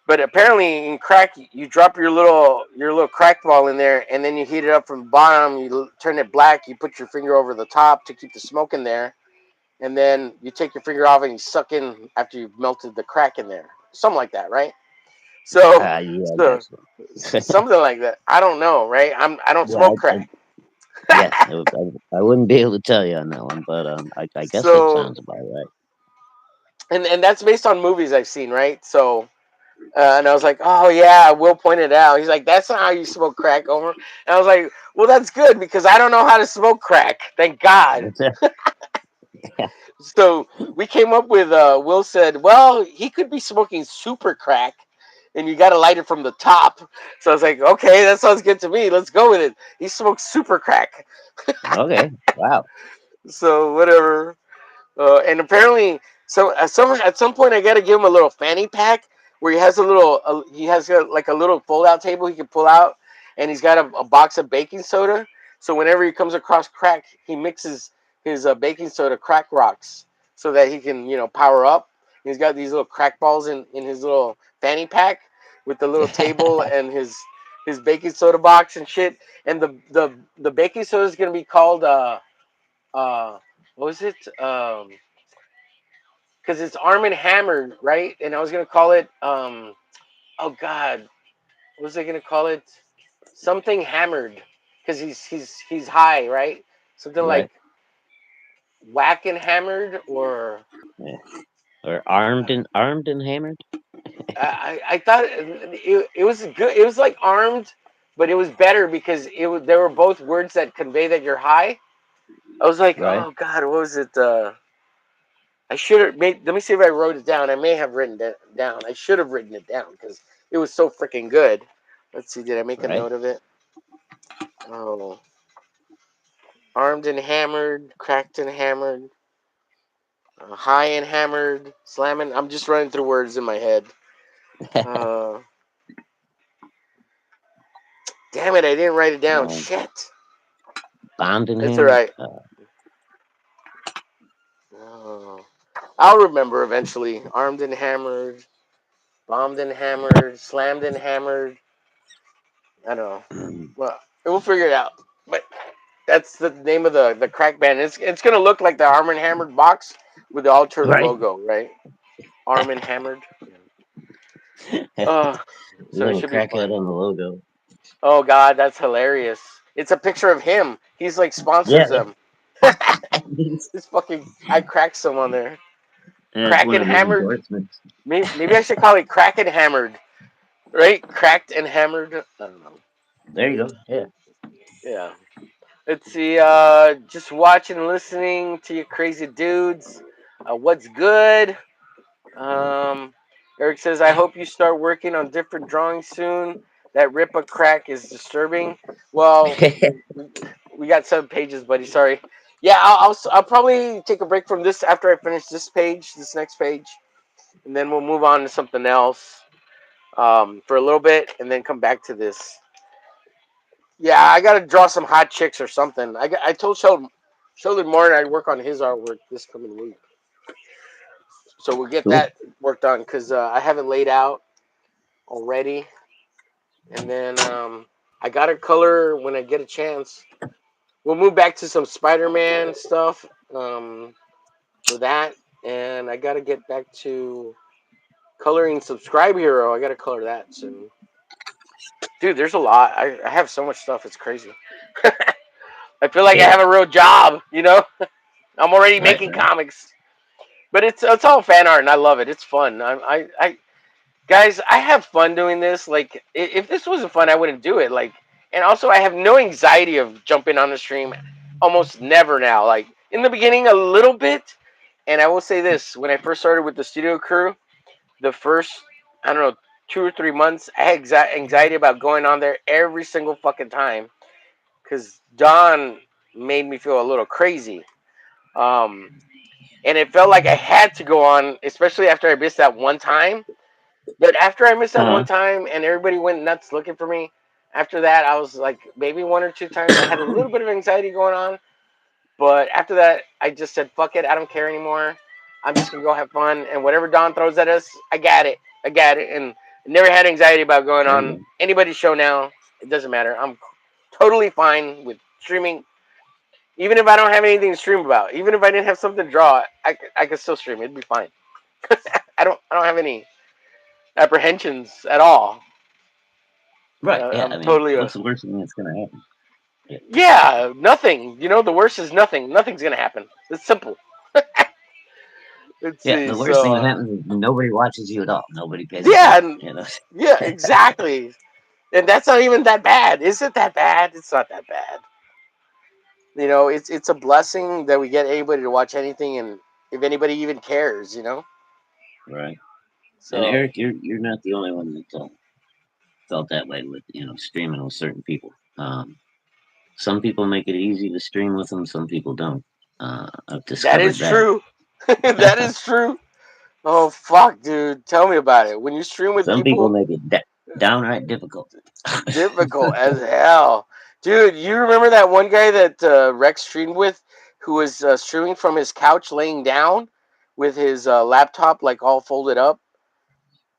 But apparently in crack, you drop your little crack ball in there, and then you heat it up from the bottom. You turn it black. You put your finger over the top to keep the smoke in there, and then you take your finger off and you suck in after you've melted the crack in there. Something like that, right? So, Yeah, I so guess so. something like that. I don't know, right? I don't Yeah, smoke crack. yeah, I wouldn't be able to tell you on that one, but I guess that So, sounds about right. and that's based on movies I've seen, right? So, and I was like, oh yeah, Will pointed out. He's like, that's not how you smoke crack, Homer. And I was like, well, that's good because I don't know how to smoke crack. Thank God. That's it. Yeah. So we came up with. Will said, well, he could be smoking super crack, and you got to light it from the top. So I was like, okay, that sounds good to me. Let's go with it. He smokes super crack. Okay. Wow. So whatever. And apparently, so at some point, I got to give him a little fanny pack where he has like a little fold out table he can pull out, and he's got a box of baking soda. So whenever he comes across crack, he mixes his baking soda crack rocks so that he can power up. He's got these little crack balls in his little fanny pack with the little table and his baking soda box and shit. And the baking soda is gonna be called uh what was it? Because it's Arm and Hammered, right? And I was gonna call it oh god, what was I gonna call it? Something Hammered, because he's high, right? Something Right. like Whack and Hammered, or Yeah. Or armed and hammered. I thought it was good. It was like armed, but it was better because they were both words that convey that you're high. I was like, Right. oh god, what was it? I should have made. Let me see if I wrote it down. I may have written it down. I should have written it down because it was so freaking good. Let's see. Did I make a Right. note of it? Oh, armed and hammered, cracked and hammered. High and hammered, slamming. I'm just running through words in my head. Uh, Damn it, I didn't write it down. um, Shit. bombed and It's all hammered. right. Oh, I'll remember eventually. Armed and hammered, bombed and hammered, slammed and hammered. I don't know. Well, we'll figure it out. But that's the name of the crack band. It's gonna look like the Arm and Hammered box with the Alter Right. logo, right? Arm and Hammered. A Uh, so it little should be crackhead fun. on the logo. Oh God, that's hilarious. It's a picture of him. He's like Yeah. sponsors them. This fucking I cracked some on there. That's Crack one and of his hammered. endorsements. Maybe I should call it crack and hammered, right? Cracked and hammered. I don't know. There you go. Yeah. Yeah. Let's see. Just watching and listening to you crazy dudes. What's good? Um, Eric says, I hope you start working on different drawings soon. That rip a crack is disturbing. Well, we got 7 pages, buddy. Sorry. Yeah, I'll probably take a break from this after I finish this page, this next page, and then we'll move on to something else for a little bit, and then come back to this. Yeah, I gotta draw some hot chicks or something. I told Sheldon Martin I'd work on his artwork this coming week, so we'll get Cool. that worked on because I have it laid out already, and then I got to color when I get a chance. We'll move back to some Spider-Man stuff for that, and I got to get back to coloring Subscribe Hero. I got to color that soon. Dude, there's a lot. I have so much stuff. It's crazy. I feel like I Yeah. have a real job. I'm already Right. making Right. comics, but it's all fan art, and I love it. It's fun. I guys, I have fun doing this. Like, if this wasn't fun, I wouldn't do it. Like, and also, I have no anxiety of jumping on the stream. Almost never now. Like in the beginning, a little bit. And I will say this: when I first started with the studio crew, the first I don't know 2 or 3 months, I had anxiety about going on there every single fucking time because Don made me feel a little crazy. Um, and it felt like I had to go on, especially after I missed that one time. But after I missed that one Uh time and everybody went nuts looking for me, after that I was like maybe 1 or 2 times I had a little bit of anxiety going on. But after that I just said fuck it, I don't care anymore. I'm just gonna go have fun and whatever Don throws at us, I got it. I got it. And I never had anxiety about going there on you anybody's show now. It doesn't matter. I'm totally fine with streaming. Even if I don't have anything to stream about, even if I didn't have something to draw, I could still stream. It'd be fine. I don't have any apprehensions at all. go. Right. Yeah. I'm I mean, totally what's the worst thing that's gonna happen? Yeah. yeah, nothing. The worst is nothing. Nothing's gonna happen. It's simple. Let's Yeah. see. The worst thing So that happens is nobody watches you at all. Nobody pays yeah, attention. and, You know. yeah, exactly. And that's not even that bad. Is it that bad? It's not that bad. It's a blessing that we get anybody to watch anything, and if anybody even cares. Right. And So Eric, you're not the only one that felt that way with streaming with certain people. Some people make it easy to stream with them. Some people don't. I've that is discovered that. true. That is true. Oh fuck, dude. Tell me about it. When you stream with Some people people, make it downright difficult. difficult as hell, dude. You remember that one guy that Rex streamed with, who was streaming from his couch, laying down, with his laptop like all folded up.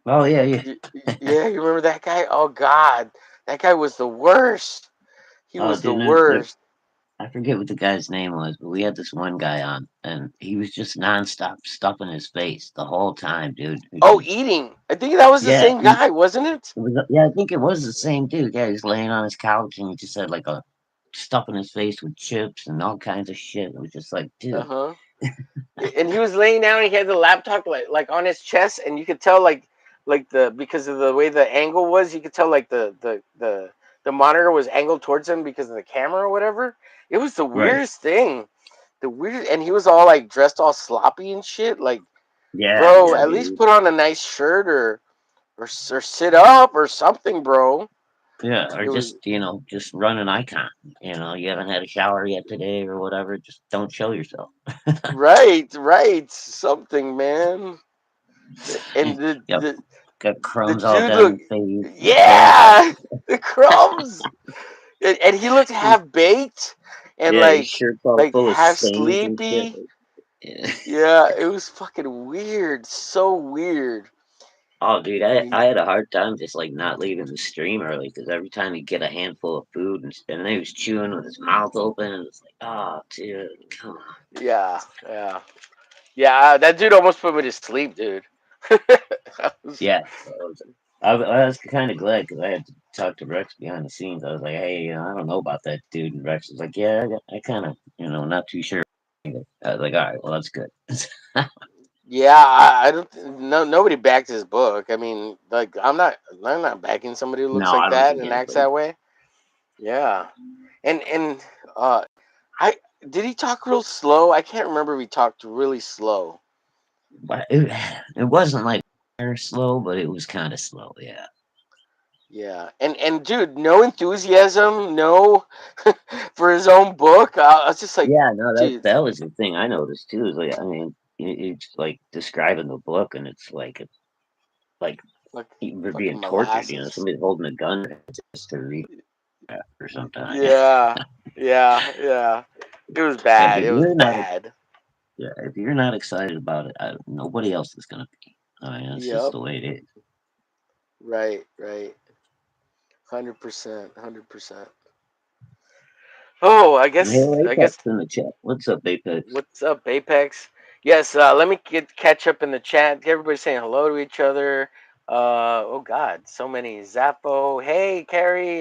Oh yeah, yeah. Y- Yeah, you remember that guy? Oh God, that guy was the worst. He Oh, was the dude, no, worst. I forget what the guy's name was, but we had this one guy on, and he was just nonstop stuffing his face the whole time, dude. It Oh, was, eating. I think that was the yeah, same guy, wasn't it? yeah, I think it was the same dude. Yeah, he's laying on his couch, and he just had like a stuffing his face with chips and all kinds of shit. It was just like, Uh dude, huh. And he was laying down. And he had the laptop like on his chest, and you could tell like the because of the way the angle was, you could tell like the monitor was angled towards him because of the camera or whatever. It was the right? weirdest thing. And he was all like dressed all sloppy and shit. Like, Yeah, bro, yeah, at least dude. put on a nice shirt or sit up or something, bro. Yeah, or It was just just run an icon. You haven't had a shower yet today or whatever. Just don't show yourself. right, right, something, man. And Yep, got the crumbs all dude down look, your face. Yeah, yeah, the crumbs, and he looked half baked and yeah, your shirt's all like full of half stains and shit. sleepy. Yeah. Yeah, it was fucking weird, so weird. Oh, dude, I I mean, had a hard time just like not leaving the stream early because every time he'd get a handful of food and then he was chewing with his mouth open and it's like, oh, dude, come on. yeah, yeah, yeah. That dude almost put me to sleep, dude. I was- Yeah, I was kind of glad because I had to talk to Rex behind the scenes. I was like, hey, I don't know about that dude, and Rex was like, yeah, I kind of, not too sure. I was like, all right, well, that's good. yeah, I don't. No, nobody backed his book. I mean, like, I'm not backing somebody who looks No, like I don't that think and acts anybody. that way. Yeah, and uh, I did he talk real slow? I can't remember if he talked really slow. But it wasn't like very slow, but it was kind of slow. Yeah. Yeah, and dude, no enthusiasm, no for his own book. I was just like, Yeah, no, that dude, that was the thing I noticed too. Is like, I mean, it's like describing the book, and it's like like we're fucking being tortured. molasses. Somebody's holding a gun just to read it or something. Yeah, yeah, yeah. It was Like bad. if It was you're not, bad. yeah, if you're not excited about it, nobody else is gonna be. I mean, that's just Yep. the way it is. Right. Right. 100%. 100%. Oh, I Hey, guess. I Apex guess. in the chat. What's up, Apex? What's up, Apex? Yes. Let me catch up in the chat. Everybody saying hello to each other. Oh God, so many. Zappo. Hey, Carrie.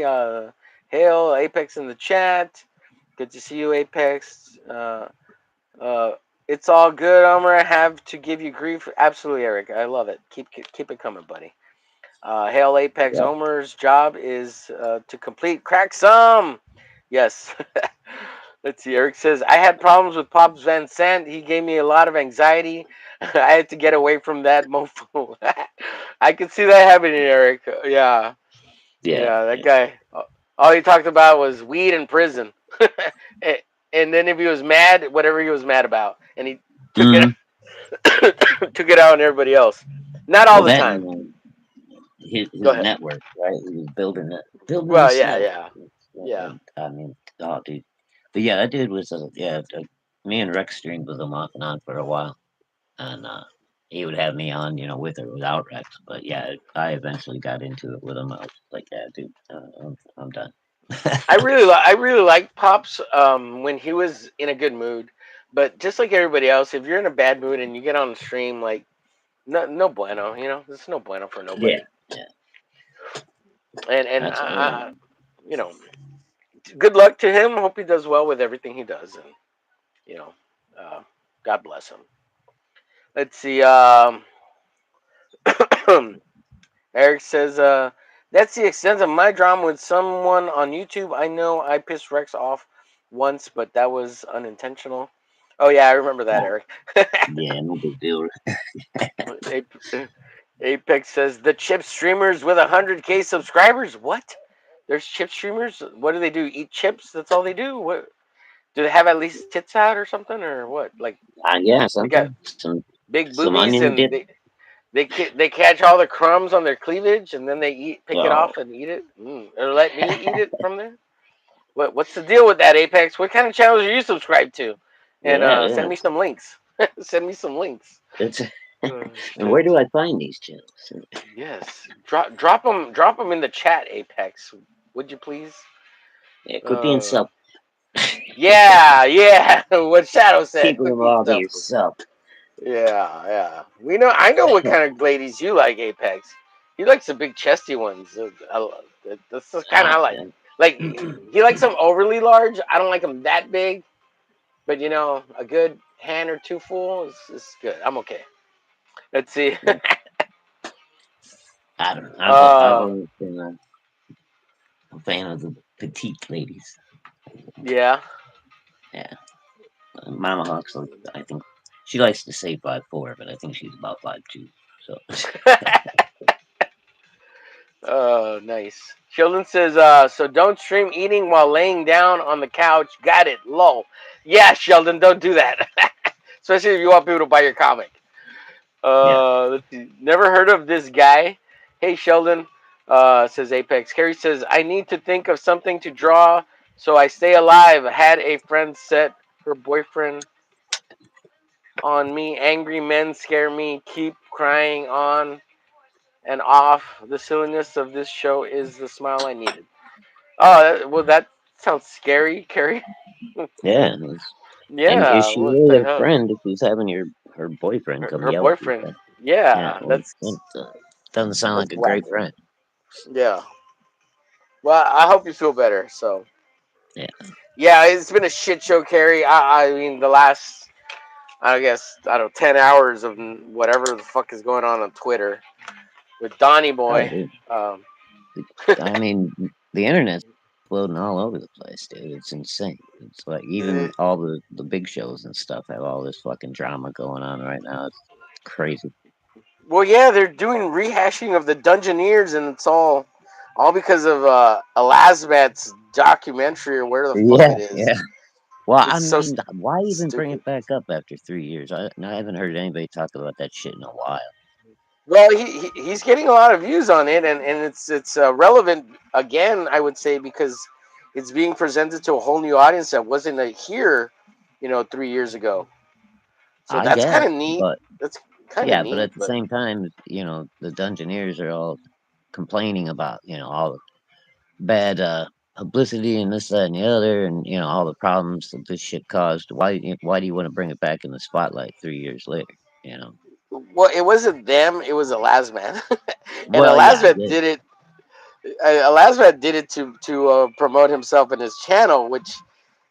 Hail, Apex in the chat. Good to see you, Apex. Uh, it's all good, Omar. I have to give you grief. Absolutely, Eric. I love it. Keep it coming, buddy. Hail Apex. Yeah. Omer's job is to complete crack some. Yes. Let's see. Eric says I had problems with Pops Van Sant. He gave me a lot of anxiety. I had to get away from that mofo. I could see that happening, Eric. Yeah, Yeah. yeah. That Yeah. guy. All he talked about was weed and prison. And then if he was mad, whatever he was mad about, and he took it Hmm. took it out on everybody else. Not all Well, the that time. and his Go his ahead. network, right? He was building Well, this yeah, network. yeah, yeah. I mean, oh, dude. But yeah, that dude was me and Rex streamed with him off and on for a while, and he would have me on, with or without Rex. But yeah, I eventually got into it with him. I was like, yeah, dude, I'm done. I really like Pops when he was in a good mood, but just like everybody else, if you're in a bad mood and you get on the stream, like no bueno, there's no bueno for Yeah, nobody. yeah, And that's all. you know, good luck to him. Hope he does well with everything he does, and you know, uh, God bless him. Let's see. Eric says, that's the extent of my drama with someone on YouTube. I know I pissed Rex off once, but that was unintentional. Oh, yeah, I remember that, Oh, Eric. yeah, no big deal. Apex says, the chip streamers with 100K subscribers? What? There's chip streamers? What do they do? Eat chips? That's all they do? What? Do they have at least tits out or something? Or what? Like, Yeah, they got something, big some boobies onion and dip. they catch all the crumbs on their cleavage and then they pick it Oh, off and eat it, or let me eat it from there. What's the deal with that, Apex? What kind of channels are you subscribed to? And yeah, send yeah. me some links. Send me some links. It's and where Shit. do I find these channels? Yes, drop them in the chat, Apex. Would you please? Yeah, quit being Uh, self. yeah, yeah. What Shadow said. Keeping Quit them being all to selfish. yourself. Yeah, yeah. We know. I know what kind of ladies you like, Apex. He likes the big chesty ones. That's the kind Ah, I like. yeah. Like he likes them overly large. I don't like them that big, but a good hand or two full is good. I'm okay. Let's see. Yeah. I don't know. I've uh, always been a fan of the petite ladies. yeah. Yeah, Mama Hawk's. I think she likes to say 5'4", but I think she's about 5'2". So Nice. Sheldon says, so don't stream eating while laying down on the couch. Got it. Lol. Yeah, Sheldon, don't do that. Especially if you want people to buy your comic. Yeah. Let's see. Never heard of this guy. Hey, Sheldon, says Apex. Carrie says, I need to think of something to draw so I stay alive. Had a friend set her boyfriend on me. Angry men scare me. Keep crying on and off. The silliness of this show is the smile I needed. Oh, well, that sounds scary, Carrie. Yeah. And is Yeah, she what really the a hell? friend if she's having her boyfriend come Her yell at you? boyfriend. Yeah. Yeah, Well, that's doesn't sound like a whack. great friend. Yeah. Well, I hope you feel better. So, Yeah. yeah, it's been a shit show, Carrie. I mean, the last, I guess, I don't know, 10 hours of whatever the fuck is going on Twitter with Donnie Oh, Boy. dude. Um, I mean, the internet's floating all over the place, dude. It's insane. It's like even all the big shows and stuff have all this fucking drama going on right now. It's crazy. well, yeah, they're doing rehashing of the Dungeoneers, and it's all because of Elasmat's documentary or where the fuck Yeah, it is. yeah. Well, I It's so mean, why even bring stupid. it back up after 3 years? I haven't heard anybody talk about that shit in a while. Well, he's getting a lot of views on it, and it's relevant again. I would say because it's being presented to a whole new audience that wasn't here, 3 years ago. So I that's kind guess, of neat. but That's kind of yeah, but neat, at the but same time, the Dungeoneers are all complaining about, all the bad publicity and this, that, and the other, and all the problems that this shit caused. Why do you want to bring it back in the spotlight 3 years later? You know. well, it wasn't them. It was Elasman, and Well, yeah, I Elasman get it. did it. Elasman did it to promote himself and his channel, which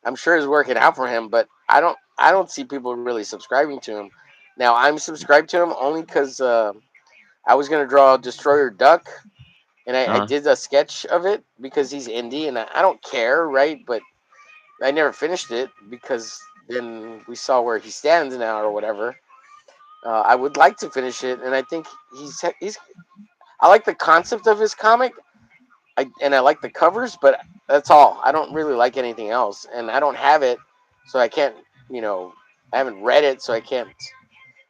I'm sure is working out for him. But I don't see people really subscribing to him. Now I'm subscribed to him only because I was gonna draw Destroyer Duck, and I Uh, did a sketch of it because he's indie, and I don't care, right? But I never finished it because then we saw where he stands now or whatever. I would like to finish it, and I think he's. I like the concept of his comic, I like the covers, but that's all. I don't really like anything else, and I don't have it, so I can't. You know, I haven't read it, so I can't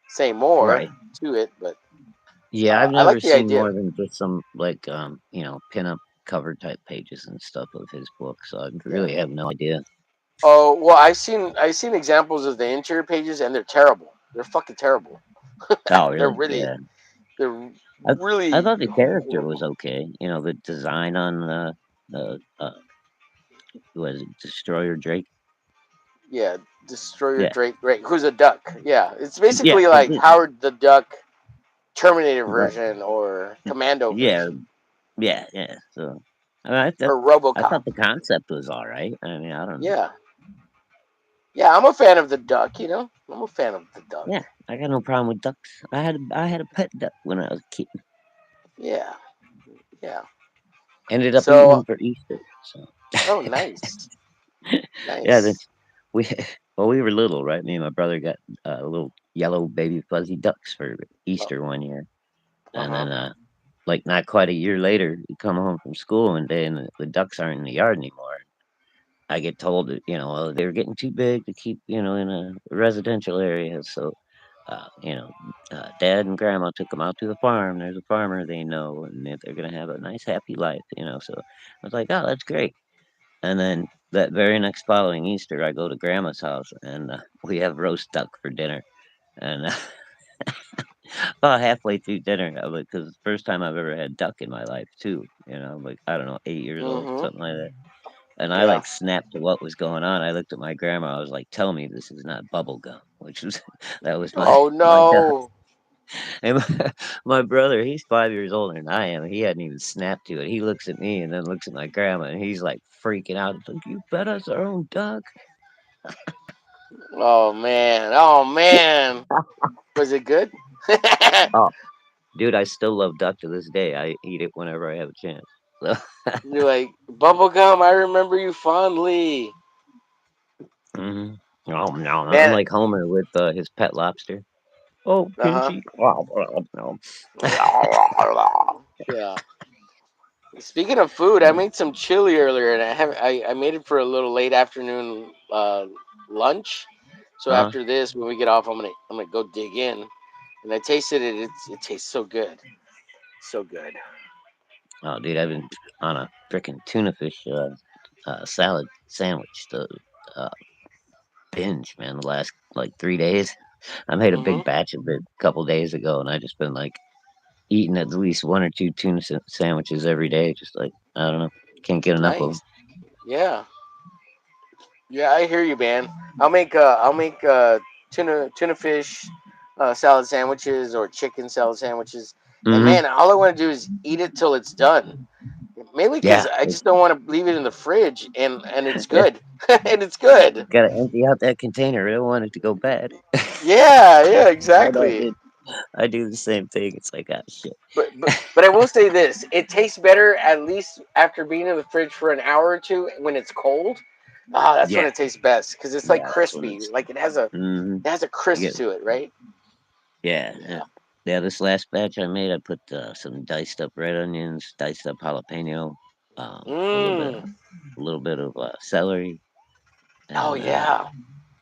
say more right. to it. But Yeah, I've I never like the seen idea. more than just some like pin-up cover type pages and stuff of his book, so I Yeah. really have no idea. Oh well, I've seen examples of the interior pages, and they're terrible. They're fucking terrible. Oh, they're really? really Yeah. they're I really thought the character was okay. The design on the was it Destroyer Drake? yeah. Destroyer Yeah. Drake, right? Who's a duck? Yeah, it's Yeah, basically it like did. Howard the Duck Terminator Right. version or Commando Yeah, version yeah, yeah. So I mean, or I RoboCop. thought the concept was all right. I mean, I don't know. Yeah, yeah. I'm a fan of the duck. I'm a fan of the duck. Yeah, I got no problem with ducks. I had a pet duck when I was a kid. Yeah, yeah. Ended up eating So, him for Easter. So oh, nice, yeah, nice. that's we well we were little, right? Me and my brother got little yellow baby fuzzy ducks for Uh Easter one year, and huh. then like not quite a year later, we come home from school one day and the ducks aren't in the yard anymore. I get told that they were getting too big to keep in a residential area, so Dad and Grandma took them out to the farm. There's a farmer they know, and they're gonna have a nice happy life. So I was like, oh, that's great. And then that very next following Easter, I go to Grandma's house and we have roast duck for dinner. And about halfway through dinner, because it's the first time I've ever had duck in my life too. Like I don't know, 8 years old, Mhm. something like that. And I Yeah. like snapped to what was going on. I looked at my grandma. I was like, "Tell me this is not bubble gum," which was that was my Oh my duck. no. And my brother, he's 5 years older than I am. He hadn't even snapped to it. He looks at me and then looks at my grandma, and he's like freaking out. He's like, "You fed us our own duck." Oh man. Oh man. Was it good? Oh, dude, I still love duck to this day. I eat it whenever I have a chance. So, You're like bubblegum. I remember you fondly, hmm oh no, I'm man. like Homer with his pet lobster. Oh, Uh huh. Pinchy. Oh, no. Yeah. Speaking of food, I made some chili earlier, and I made it for a little late afternoon lunch. So Uh, after this, when we get off, I'm gonna go dig in, and I tasted it. It tastes so good, so good. oh, dude, I've been on a freaking tuna fish salad sandwich uh, binge, man. The last like 3 days, I made a Hmm. big batch of it a couple days ago, and I just been like eating at least one or two tuna sandwiches every day. Just like I don't know, can't get enough of them. Nice. Yeah. Yeah, I hear you, man. I'll make tuna fish salad sandwiches or chicken salad sandwiches, and Mm-hmm. man, all I want to do is eat it till it's done. Mainly because Yeah, I just don't want to leave it in the fridge, and it's yeah. good, and it's good. Gotta empty out that container. I don't want it to go bad. Yeah, yeah, I know, exactly. dude. I do the same thing. It's like, ah, shit. But I will say this: it tastes better at least after being in the fridge for an hour or two when it's cold. Ah, that's when Yeah, it tastes best because it's like yeah. That's when crispy, it's. like Mm-hmm. it has a You crisp get, to it, right? yeah, yeah. Yeah. Yeah, this last batch I made, I put some diced up red onions, diced up jalapeno, a little bit, Mmm. a little bit of celery, Oh and yeah.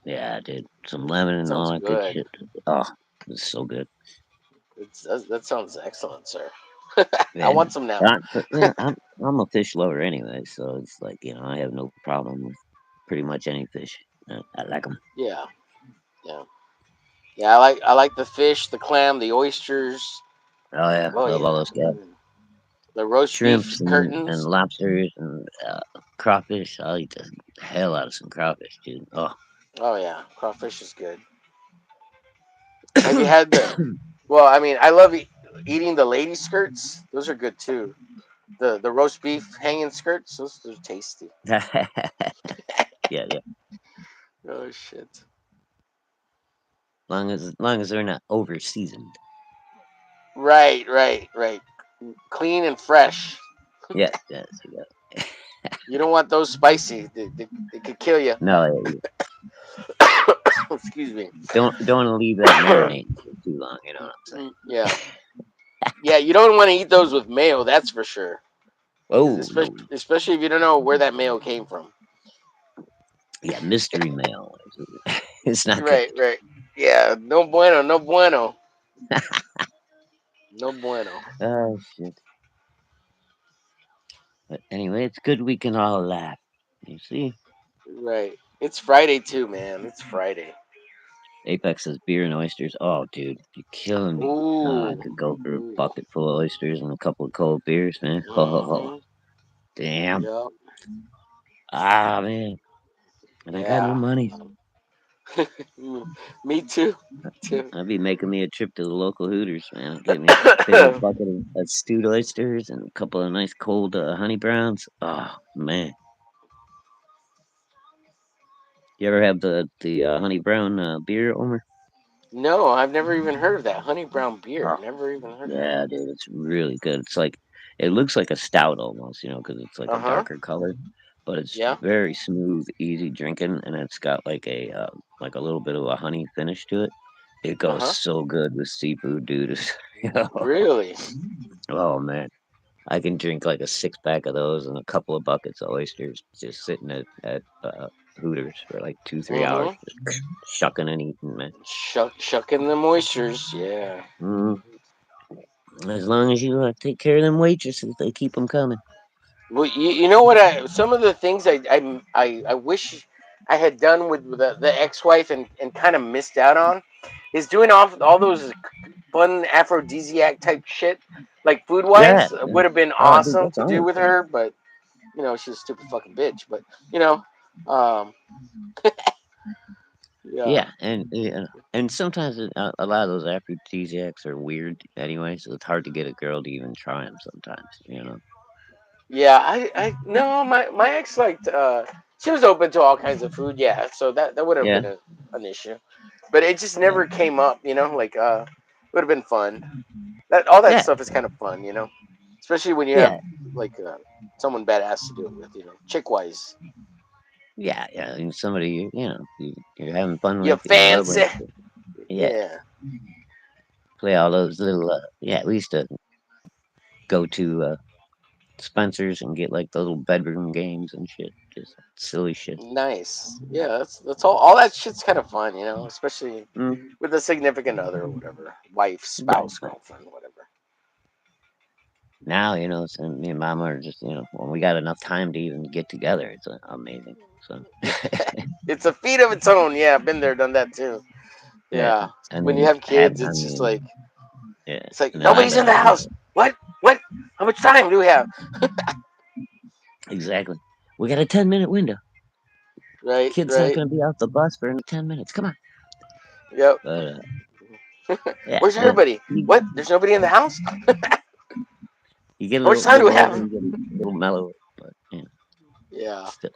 yeah, dude, some lemon and Sounds all that good good. shit. Oh, it's so good. That sounds excellent, sir. I And want some now. but yeah, I'm a fish lover anyway, so it's like I have no problem with pretty much any fish. I like them. Yeah. Yeah. Yeah. I like the fish, the clam, the oysters. Oh yeah, Oh love all yeah. those guys. The roast beef Shrimps and curtains. lobsters and crawfish. I'll eat the hell out of some crawfish, dude. Oh. Oh yeah. Crawfish is good. Have you had the? Well, I mean, I love eating the lady skirts. Those are good too. The roast beef hanging skirts. Those are tasty. Yeah, yeah. Oh shit. Long as they're not over seasoned. Right. Right. Right. Clean and fresh. Yes, yes, yeah. You don't want those spicy. They could kill you. No, yeah, Excuse me. don't want to leave that marinating for too long. You know what I'm Yeah. saying? Yeah. You don't want to eat those with mayo. That's for sure. Oh Especially, no, especially if you don't know where that mayo came from. yeah, mystery mail. It's not good. Right. Right. Yeah. No bueno. No bueno. No bueno. Oh shit. But anyway, it's good we can all laugh. You see, Right. It's Friday too, man. It's Friday. Apex says beer and oysters. Oh, dude, you're killing me. I Ooh. could go for a Ooh. bucket full of oysters and a couple of cold beers, man. Ho ho ho. Mm-hmm. Damn. Yep. Ah man. And I got no Yeah. money. Me too. Too. I'd be making me a trip to the local Hooters, man. Get me a big old bucket of stewed oysters and a couple of nice cold honey browns. Oh man, you ever have the honey brown beer, Omer? No, I've never even heard of that. Honey brown beer. Oh Never even heard of that. yeah, dude, it's really good. It's like it looks like a stout almost, because it's like Uh a huh. darker color, but it's Yeah. very smooth, easy drinking, and it's got like a little bit of a honey finish to it. It Uh goes huh. so good with seafood, dude. Really? Oh man. I can drink like a six pack of those and a couple of buckets of oysters just sitting at Hooters for like 2 3 hours, Mm-hmm. just shucking and eating, man. Shucking the moistures. Yeah. Mm. As long as you take care of them waitresses, they keep them coming. Well, you know what? Some of the things I wish I had done with the ex-wife and kind of missed out on is doing all those fun aphrodisiac type shit. Like food Yeah, wise, yeah. would have been Oh, dude, awesome that's to do all. with her, but she's a stupid fucking bitch. But you know, um, yeah, Yeah, and sometimes a lot of those aphrodisiacs are weird anyway, so it's hard to get a girl to even try them sometimes. yeah. I no, my ex liked. She was open to all kinds of food. Yeah, so that would have Yeah, been an issue, but it just yeah, never came up. Like would have been fun. That all that yeah, stuff is kind of fun. Especially when you have yeah, like someone badass to do it with. Chick wise. yeah, yeah. And somebody you're having fun You with and you love fancy? with. Yeah. Yeah. Play all those little yeah, we used to go to Spencer's and get like the little bedroom games and shit. Just silly shit. Nice. Yeah, that's all. All that shit's kind of fun, especially Mm, with a significant other or whatever, wife, right, spouse, right. girlfriend, whatever. Now, so me and Mama are just, when we got enough time to even get together, it's amazing. So, It's a feat of its own. Yeah, I've been there, done that too. yeah. Yeah, And when you then have have, kids, I it's just mean, like yeah. it's like And then I've nobody's been in the out house. here. What? What? How much time do we have? Exactly. We got a 10-minute window. Right, Kid's not right. going to be off the bus for 10 minutes. Come on. Yep. But, yeah, Where's but everybody? you, What? There's nobody in the house? you get How much a time do we little older have? and get a little mellower. But, Yeah. still.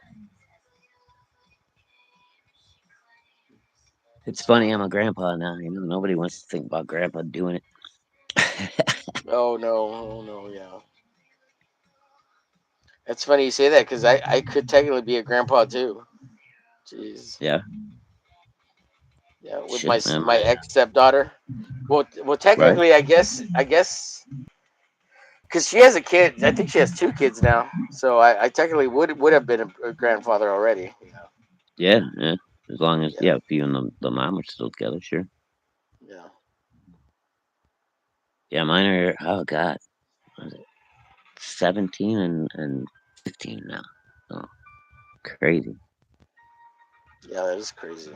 It's funny, I'm a grandpa now. Nobody wants to think about grandpa doing it. Oh no. Oh no. Yeah. It's funny you say that because I could technically be a grandpa too. Jeez. Yeah. Yeah, with Shit, man. my ex stepdaughter. Well, Right? technically, I guess, because she has a kid. I think she has two kids now. So I technically would have been a grandfather already. Yeah, yeah. As long as, Yeah, yeah, if you and the mom are still together, sure. yeah. Yeah, mine are, oh, God. What is it? 17 and 15 now. Oh, crazy. Yeah, that is crazy.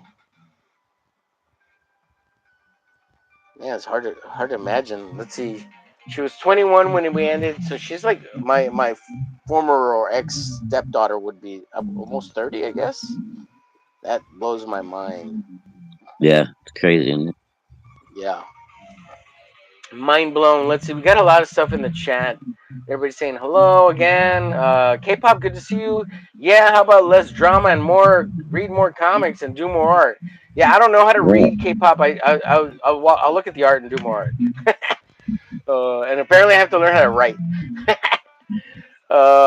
Yeah, it's hard to imagine. Let's see. She was 21 when we ended, so she's like my former or ex stepdaughter would be almost 30, I guess. That blows my mind. Yeah, it's crazy, isn't it? Yeah, mind blown. Let's see. We got a lot of stuff in the chat. Everybody's saying hello again. K-pop, good to see you. Yeah, how about less drama and read more comics and do more art? Yeah, I don't know how to Yeah. read K-pop. I'll look at the art and do more art. And apparently I have to learn how to write.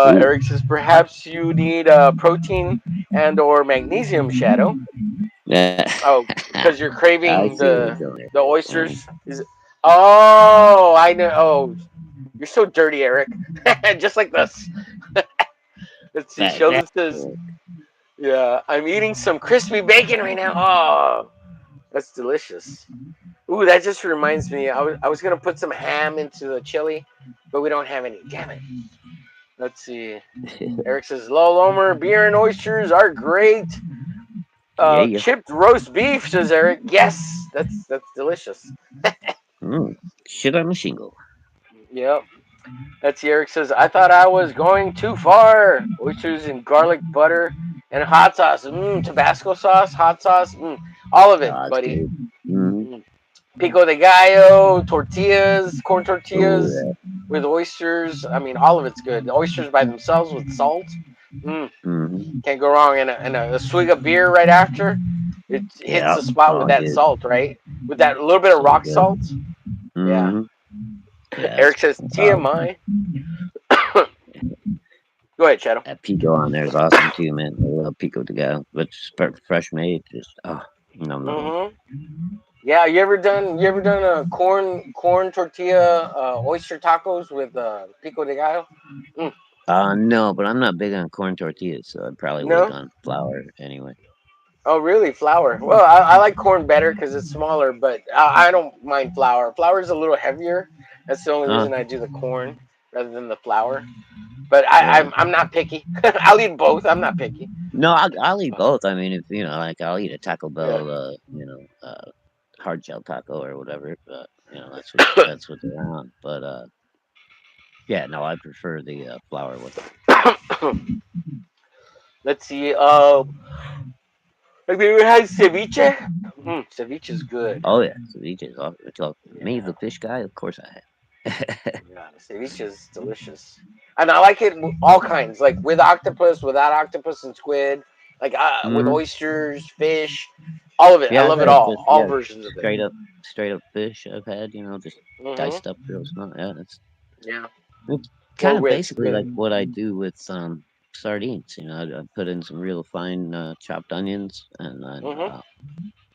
Ooh. Eric says perhaps you need protein and or magnesium, Shadow. Yeah. Oh, because you're I craving see what you're doing the there. oysters. Is it? Oh, I know. Oh, you're so dirty, Eric. Just like this. Let's see. That, that, Sheldon says, "Yeah, I'm eating some crispy bacon right now. Oh, that's delicious. Ooh, that just reminds me. I was gonna put some ham into the chili, but we don't have any. Damn it. Let's see. Eric says, "Lol, Omer, beer and oysters are great. yeah, yeah. Chipped roast beef," says Eric. Yes, that's delicious. Mm. Shit on a shingle. Yep. That's Eric says, "I thought I was going too far. Oysters and garlic butter and hot sauce. Tabasco sauce, hot sauce. All of it, Oh, that's buddy. good. Mm. Mm. Pico de gallo, tortillas, corn Oh, tortillas yeah. with oysters. I mean, all of it's good. The oysters by themselves with salt. Mm, Mm-hmm. can't go wrong. And a swig of beer right after. It hits Yeah. the spot with Oh, that dude. salt, right? With that little bit of So rock good. salt. Yeah. Mm-hmm. Yeah, Eric says wow. TMI. Go ahead, Shadow. That pico on there is awesome too, man. I love pico de gallo, but fresh made, just no, no. Mm-hmm. Yeah, you ever done a corn tortilla oyster tacos with pico de gallo? Mm. No, but I'm not big on corn tortillas, so I probably would have No. gone flour anyway. Oh, really? Flour? Well, I like corn better because it's smaller, but I don't mind flour. Flour is a little heavier. That's the only Uh, reason I do the corn rather than the flour. But yeah. I'm not picky. I'll eat both. I'm not picky. No, I'll eat both. I mean, if like I'll eat a Taco Yeah. Bell, hard shell taco or whatever. That's what's around. But yeah, no, I prefer the flour one. Let's see. Have you ever had ceviche? Ceviche is good. Oh yeah, ceviche. Me, Yeah. the fish guy, of course I have. Yeah, ceviche is delicious, and I like it all kinds, like with octopus, without octopus and squid, like with hmm oysters, fish, all of it. I Yeah, I've love it had just all versions of it. straight up fish. I've had just Hmm. diced up real small. Yeah, Yeah, it's kind or of with basically like what I do with sardines. I put in some real fine chopped onions and then hmm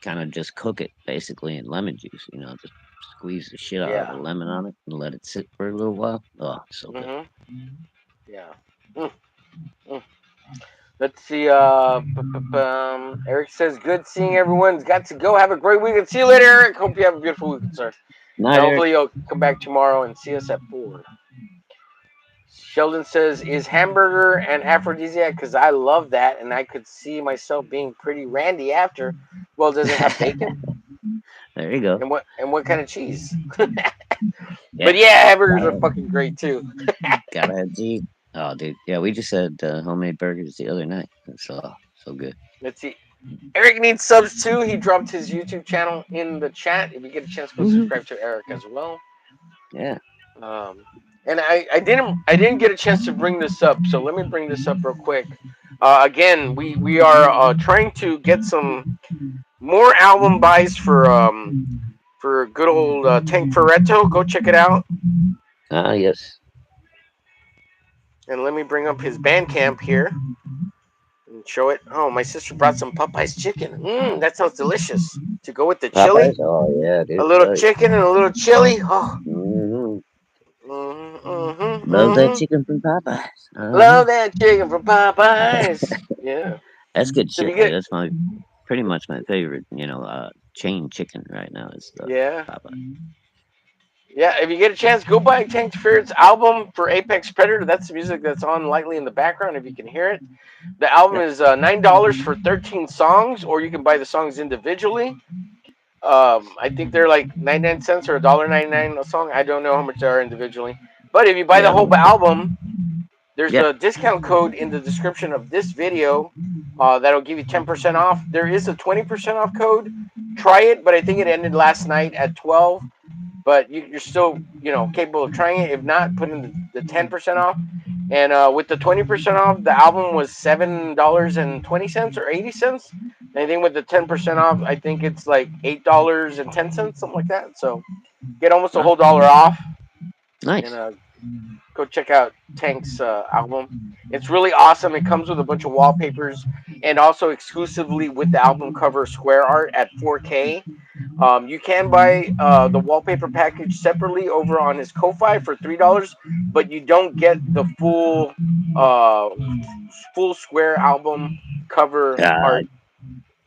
kind of just cook it basically in lemon juice. Just squeeze the shit out of yeah, the lemon on it and let it sit for a little while. Oh, so good. hmm Yeah. Mm, mm. Let's see. Eric says, "Good seeing everyone's got to go. Have a great weekend. See you later, Eric. Hope you have a beautiful weekend, sir. And Night, Eric. hopefully you'll come back tomorrow and see us at 4." Sheldon says, "Is hamburger an aphrodisiac? Because I love that, and I could see myself being pretty randy after. Well, does it have bacon? There you go. And what kind of cheese? Yeah. But yeah, hamburgers are Gotta, fucking great too. gotta have G. Oh, dude. Yeah, we just had homemade burgers the other night. It's so good. Let's see. Eric needs subs too. He dropped his YouTube channel in the chat. If you get a chance, go Hmm. subscribe to Eric as well. Yeah. Um, and I didn't get a chance to bring this up, so let me bring this up real quick. Again, we are trying to get some more album buys for good old Tank Ferretto. Go check it out. Ah, yes. And let me bring up his Bandcamp here and show it. Oh, my sister brought some Popeyes chicken. That sounds delicious. To go with the chili, Popeyes. Oh yeah, a dude. little Oh, chicken and a little chili. Oh, hmm. mm-hmm, Love that mm-hmm. chicken from Popeyes. Uh-huh. Love that chicken from Popeyes. Yeah. That's good So if you shit, dude. get, That's my pretty much my favorite. Chain chicken right now is the yeah, Popeye. yeah. If you get a chance, go buy Tank Ferret's album for Apex Predator. That's the music that's on lightly in the background. If you can hear it. The album Yep. is $9 for 13 songs, or you can buy the songs individually. I think they're like 99 cents or $1.99 a song. I don't know how much they are individually. But if you buy the Yeah. whole album, there's Yeah. a discount code in the description of this video that'll give you 10% off. There is a 20% off code. Try it, but I think it ended last night at 12. But you're still, capable of trying it. If not, put in the 10% off. And with the 20% off, the album was $7.20 or 80 cents. And I think with the 10% off, I think it's like $8.10, something like that. So get almost a Well, whole dollar off. And nice. go check out Tank's album. It's really awesome. It comes with a bunch of wallpapers and also exclusively with the album cover square art at 4K. You can buy the wallpaper package separately over on his Ko-fi for $3, but you don't get the uh, full square album cover Uh, art.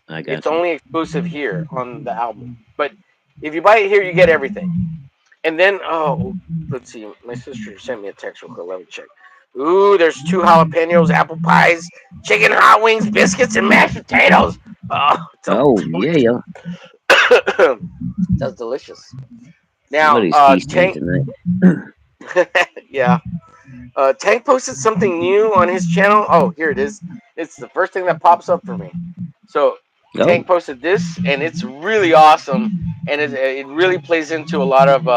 I It's got you. only exclusive here on the album. But if you buy it here, you get everything. And then, let's see. My sister sent me a text real quick. Let me check. Ooh, there's 2 jalapenos, apple pies, chicken hot wings, biscuits, and mashed potatoes. Oh, sounds Oh yeah, yeah. delicious. Sounds delicious. Now, Somebody's feasting Tank, tonight. yeah, Tank posted something new on his channel. Oh, here it is. It's the first thing that pops up for me. So, Oh, Tank posted this, and it's really awesome, and it really plays into a lot of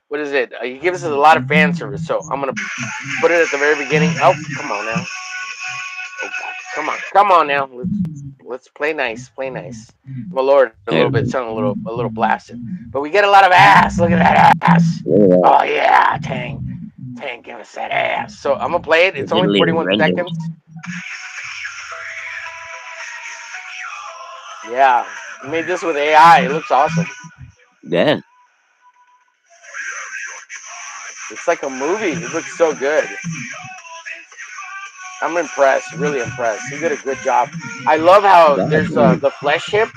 what is it? He gives us a lot of fan service. So I'm gonna put it at the very beginning. Oh, come on now. Oh God, come on now. Let's play nice, play nice. My lord, a little there bit, we sound a little blasted, but we get a lot of ass. Look at that ass. go. Look at Oh yeah, Tank, Tank, give us that ass. So I'm gonna play it. that. It's only Digitally 41 rendered. seconds. Yeah, we made this with AI. It looks awesome. Yeah. It's like a movie. It looks so good. I'm impressed, really impressed. He did a good job. I love how God, there's dude. the flesh hip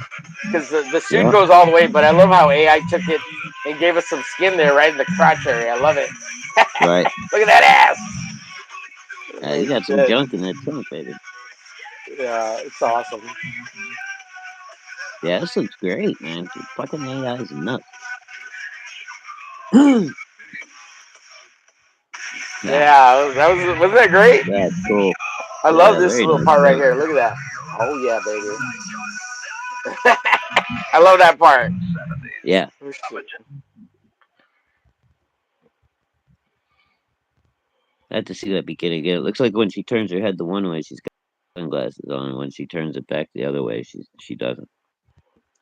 because the suit Yeah. goes all the way, but I love how AI took it and gave us some skin there, right in the crotch area. I love it. Right. Look at that ass. You Holy got some shit. junk in that trunk, baby. Yeah, it's awesome. Yeah, this looks great, man. Fucking AI is nuts. Yeah, Yeah, that wasn't that great? that's cool. I love Yeah, this very little nice part right job. here. Look at that. Oh yeah, baby. I love that part. Yeah, Oh, shit. I had to see that beginning again. It looks like when she turns her head the one way, she's got sunglasses on, and when she turns it back the other way, she doesn't.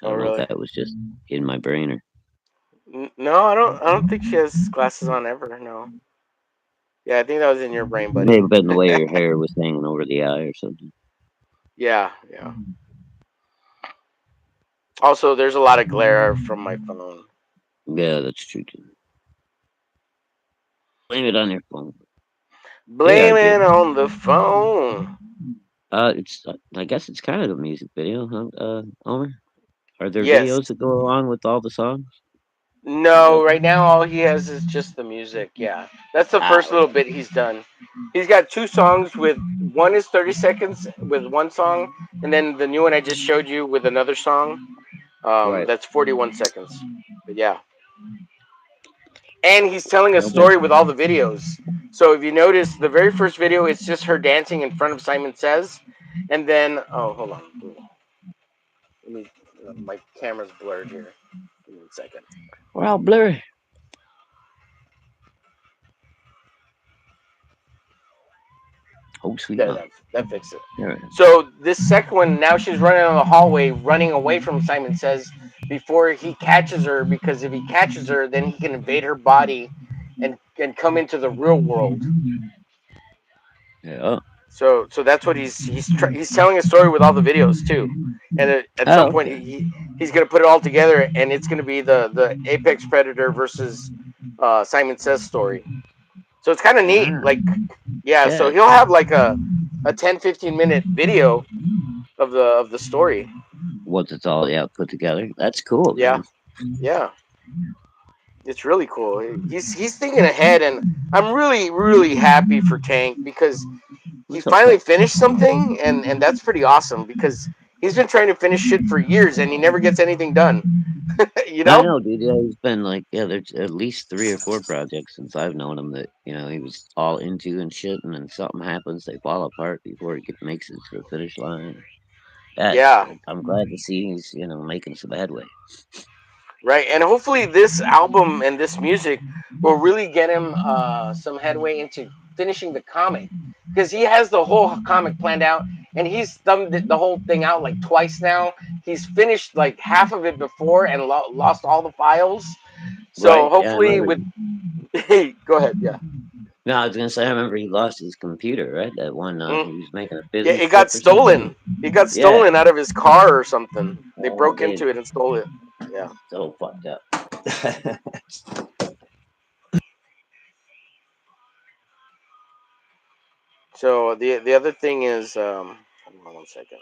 I Oh don't know if really? that was just in my brain or No, I don't think she has glasses on ever. No. Yeah, I think that was in your brain, may buddy. have been the way her hair was hanging over the eye or something. Yeah, yeah. Also, there's a lot of glare from my phone. Yeah, that's true too. Blame it on your phone. Hey, RJ. Blaming on the phone. It's I guess it's kind of a music video, huh? Omer? Are there Yes. videos that go along with all the songs? Is No, that right now all he has is just the music. Yeah. That's the first little okay? bit he's done. He's got two songs with one is 30 seconds with one song, and then the new one I just showed you with another song. Right. That's 41 seconds. But yeah. And he's telling a Okay. story with all the videos. So if you notice, the very first video it's just her dancing in front of Simon Says, and then hold on, let me my camera's blurred here. Give me 1 second. We're all blurry. Oh, sweet There, mom. that fixed it. There. So this second one, now she's running on the hallway, running away from Simon Says before he catches her. Because if he catches her, then he can invade her body, and come into the real world. Yeah. So that's what he's telling a story with all the videos too, and at some Oh, point okay. he's gonna put it all together, and it's gonna be the apex predator versus Simon Says story. So it's kind of neat. Ah, Like, yeah. So yeah. he'll have like a 10-15 minute video of the story. Once it's all put together, that's cool, Yeah, man. yeah. It's really cool. He's thinking ahead, and I'm really happy for Tank because he What's up, finally Pat? finished something, and that's pretty awesome because he's been trying to finish shit for years and he never gets anything done. you I know? know, dude. Yeah, he's been like, there's at least 3 or 4 projects since I've known him that he was all into and shit, and then something happens, they fall apart before makes it to the finish line. That's Yeah, good. I'm glad to see he's making some headway. right. And hopefully this album and this music will really get him some headway into finishing the comic because he has the whole comic planned out and he's thumbed the whole thing out like twice now. He's finished like half of it before and lost all the files. So Right? Yeah, I hopefully remember. with hey, go ahead. Yeah. No, I was gonna say I remember he lost his computer, right? That one Mm. he was making a Yeah, business it got trip or something. stolen. It got Yeah. stolen out of his car or something. They Oh, broke dude, into it and stole it. Yeah. so fucked up. So the other thing is, hold on 1 second.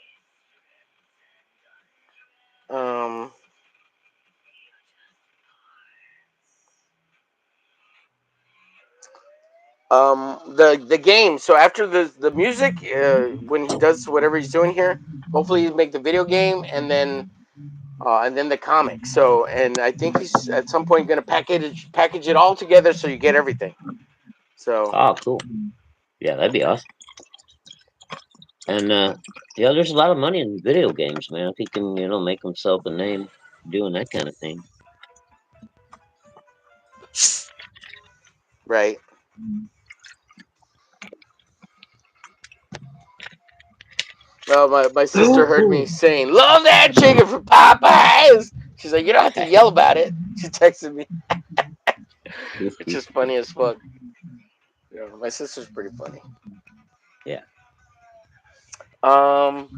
Um, the game. So after the music, when he does whatever he's doing here, hopefully he make the video game and then the comic. So and I think he's at some point going to package it all together so you get everything. So Oh, cool. Yeah, that'd be awesome. And there's a lot of money in video games, man. If he can, make himself a name doing that kind of thing. right. Well, my sister heard me saying, "Love that chicken from Popeyes." She's like, "You don't have to yell about it." She texted me. It's just funny as fuck. My sister's pretty funny. Yeah. Um.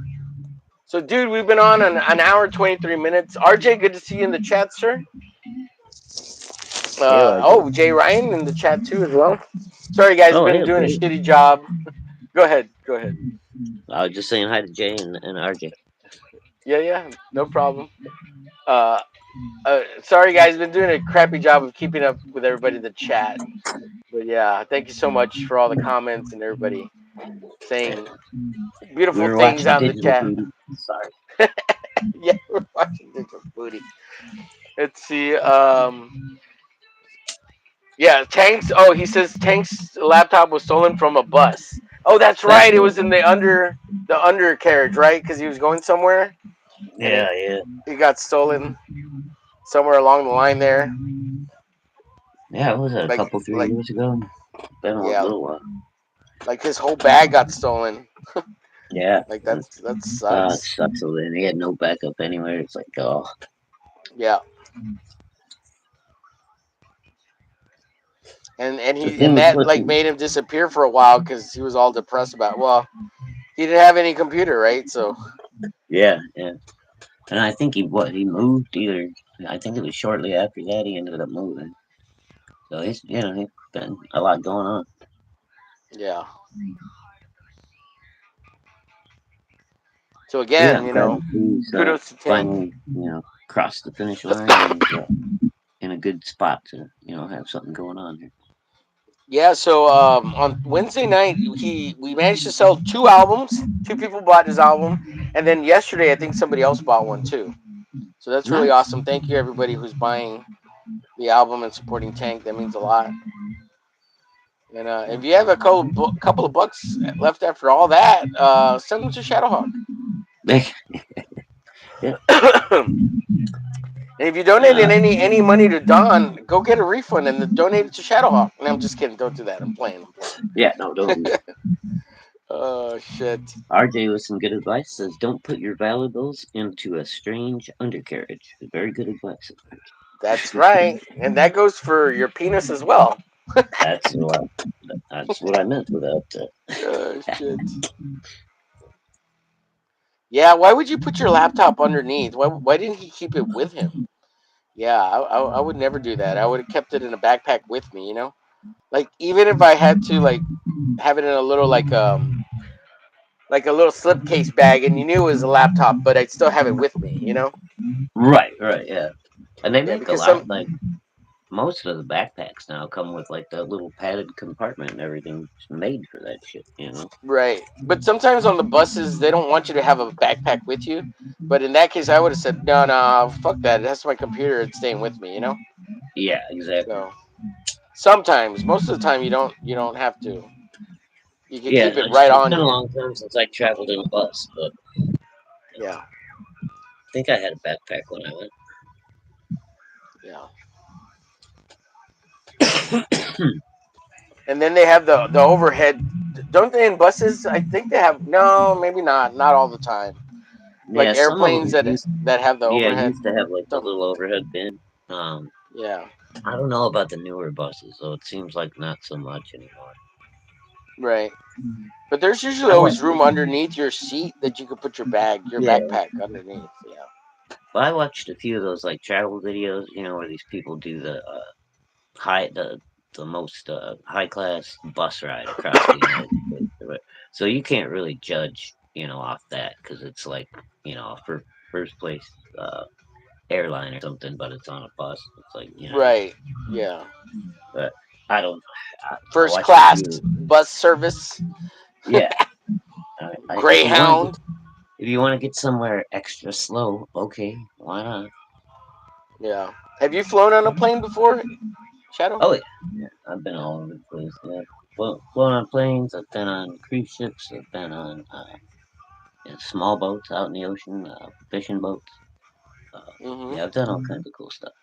So, dude, we've been on an hour 23 minutes. RJ, good to see you in the chat, sir. Hey, RJ. Jay Ryan in the chat too as well. Sorry, guys, Oh, been hey, doing a Jay. shitty job. Go ahead, go ahead. I was just saying hi to Jay and RJ. Yeah, yeah, no problem. Uh, sorry, guys, been doing a crappy job of keeping up with everybody in the chat. But yeah, thank you so much for all the comments and everybody saying We beautiful were things watching out in the Digital chat. Booty. Sorry. Yeah, we're watching Digital Booty. Let's see. Yeah, Tank's. Oh, he says Tank's laptop was stolen from a bus. Oh, that's That's right. It right. was in the undercarriage, right? Because he was going somewhere, and Yeah, yeah. he got stolen somewhere along the line there. Yeah, what was that, a Like couple, 3 like years ago? Been a yeah, little while. like his whole bag got stolen. Yeah. Like that It sucks. sucks. So then he had no backup anywhere. It's like, oh. Yeah, The and thing was that supposed like to. made him disappear for a while because he was all depressed about. Well, he didn't have any computer, right? So Yeah, yeah. And I think he moved either. I think it was shortly after that he ended up moving. So he's been a lot going on. Yeah. So But yeah, again, I'm glad to see he's kudos to Tank. finally, crossed the finish line and he's in a good spot to, have something going on here. Yeah, so on Wednesday night he we managed to sell two albums. Two people bought his album, and then yesterday I think somebody else bought one too. So that's really Nice. awesome. Thank you everybody who's buying the album and supporting Tank. That means a lot. And if you have a couple of bucks left after all that, send them to ShadowHawk. Yeah. And if you donated Uh, any money to Don, go get a refund and then donate it to ShadowHawk. No, I'm just kidding. Don't do that. I'm playing. I'm playing. yeah, no, don't do that. Oh shit. RJ with some good advice says, don't put your valuables into a strange undercarriage. Very good advice. That's right, and that goes for your penis as well. That's what that's what I meant with that. Oh shit. Yeah, why would you put your laptop underneath? Why didn't he keep it with him? Yeah, I would never do that. I would have kept it in a backpack with me. Like even if I had to like have it in a little like a little slipcase bag, and you knew it was a laptop, but I'd still have it with me. Right, yeah. And they Yeah, make a because lot like most of the backpacks now come with like that little padded compartment and everything made for that shit. right, but sometimes on the buses they don't want you to have a backpack with you. But in that case, I would have said no, no, fuck that. That's my computer. It's staying with me. Yeah, exactly. So sometimes, most of the time, you don't have to. You can Yeah, keep it it's right on been a you. long time since I traveled in a bus, but Yeah, I think I had a backpack when I yeah. went. And then they have the overhead. Don't they in buses? I think they have. No, maybe not. Not all the time. Like Yeah, some of airplanes them that have the overhead. used to have like the Some. little overhead bin. Um, Yeah. I don't know about the newer buses, though. It seems like not so much anymore. Right. But there's usually I always watched, room underneath your seat that you could put your yeah, backpack underneath. Yeah. but I watched a few of those like travel videos, where these people do high the most high class bus ride across the United States. So you can't really judge, off that because it's like, for first place airline or something, but it's on a bus. It's like, Right. Yeah. but I don't. I First watched a class few. bus service. Yeah, if you want to Greyhound. get somewhere extra slow, okay, why not? Yeah. Have you flown on a plane before, Shadow? Oh yeah, I've been all over the place. Yeah, flown on planes. I've been on cruise ships. I've been on small boats out in the ocean, fishing boats. Hmm. Yeah, I've done all kinds of cool stuff.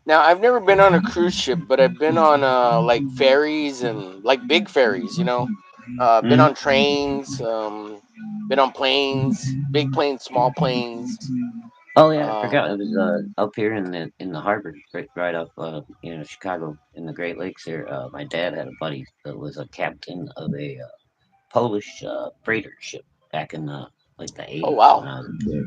Now I've never been on a cruise ship, but I've been on like ferries and like big ferries. Been Hmm. on trains. Been on planes, big planes, small planes. Oh yeah, I Um, forgot. It was up here in the harbor, right up Chicago in the Great Lakes. Here, my dad had a buddy that was a captain of a Polish freighter ship back in like the oh '80s when wow, I was a kid.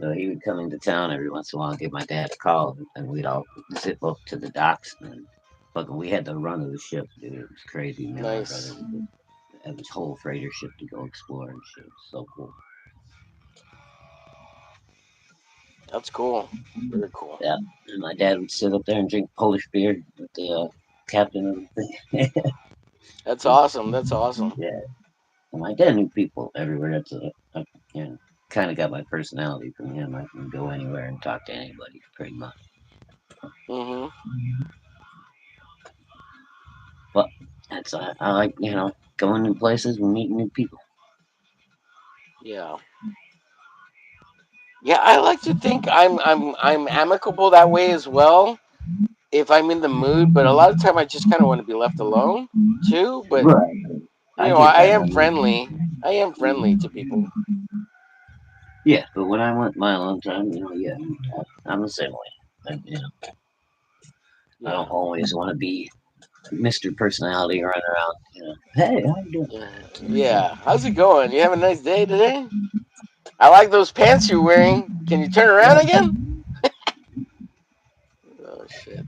So he would come into town every once in a while and give my dad a call, and we'd all zip up to the docks. And fucking, we had the run of the ship, dude. It was crazy. Me and my brother nice. would just have this whole freighter ship to go explore and shit. It was so cool. That's cool. Very cool. Yeah. And my dad would sit up there and drink Polish beer with the captain of the thing. That's awesome. That's awesome. Yeah. And my dad knew people everywhere. You know, kind of got my personality from him. I can go anywhere and talk to anybody, pretty much. Hmm. But I like, going new places and meeting new people. Yeah. Yeah, I like to think I'm amicable that way as well if I'm in the mood, but a lot of time I just kind of want to be left alone too. But Right. I get I that. am I mean, friendly. I am friendly to people. yeah, but when I went my own time, yeah, I'm the same way. I Yeah. don't always want to be Mr. Personality running around. Hey, how you doing? Yeah. How's it going? You have a nice day today? I like those pants you're wearing. Can you turn around again? Oh shit.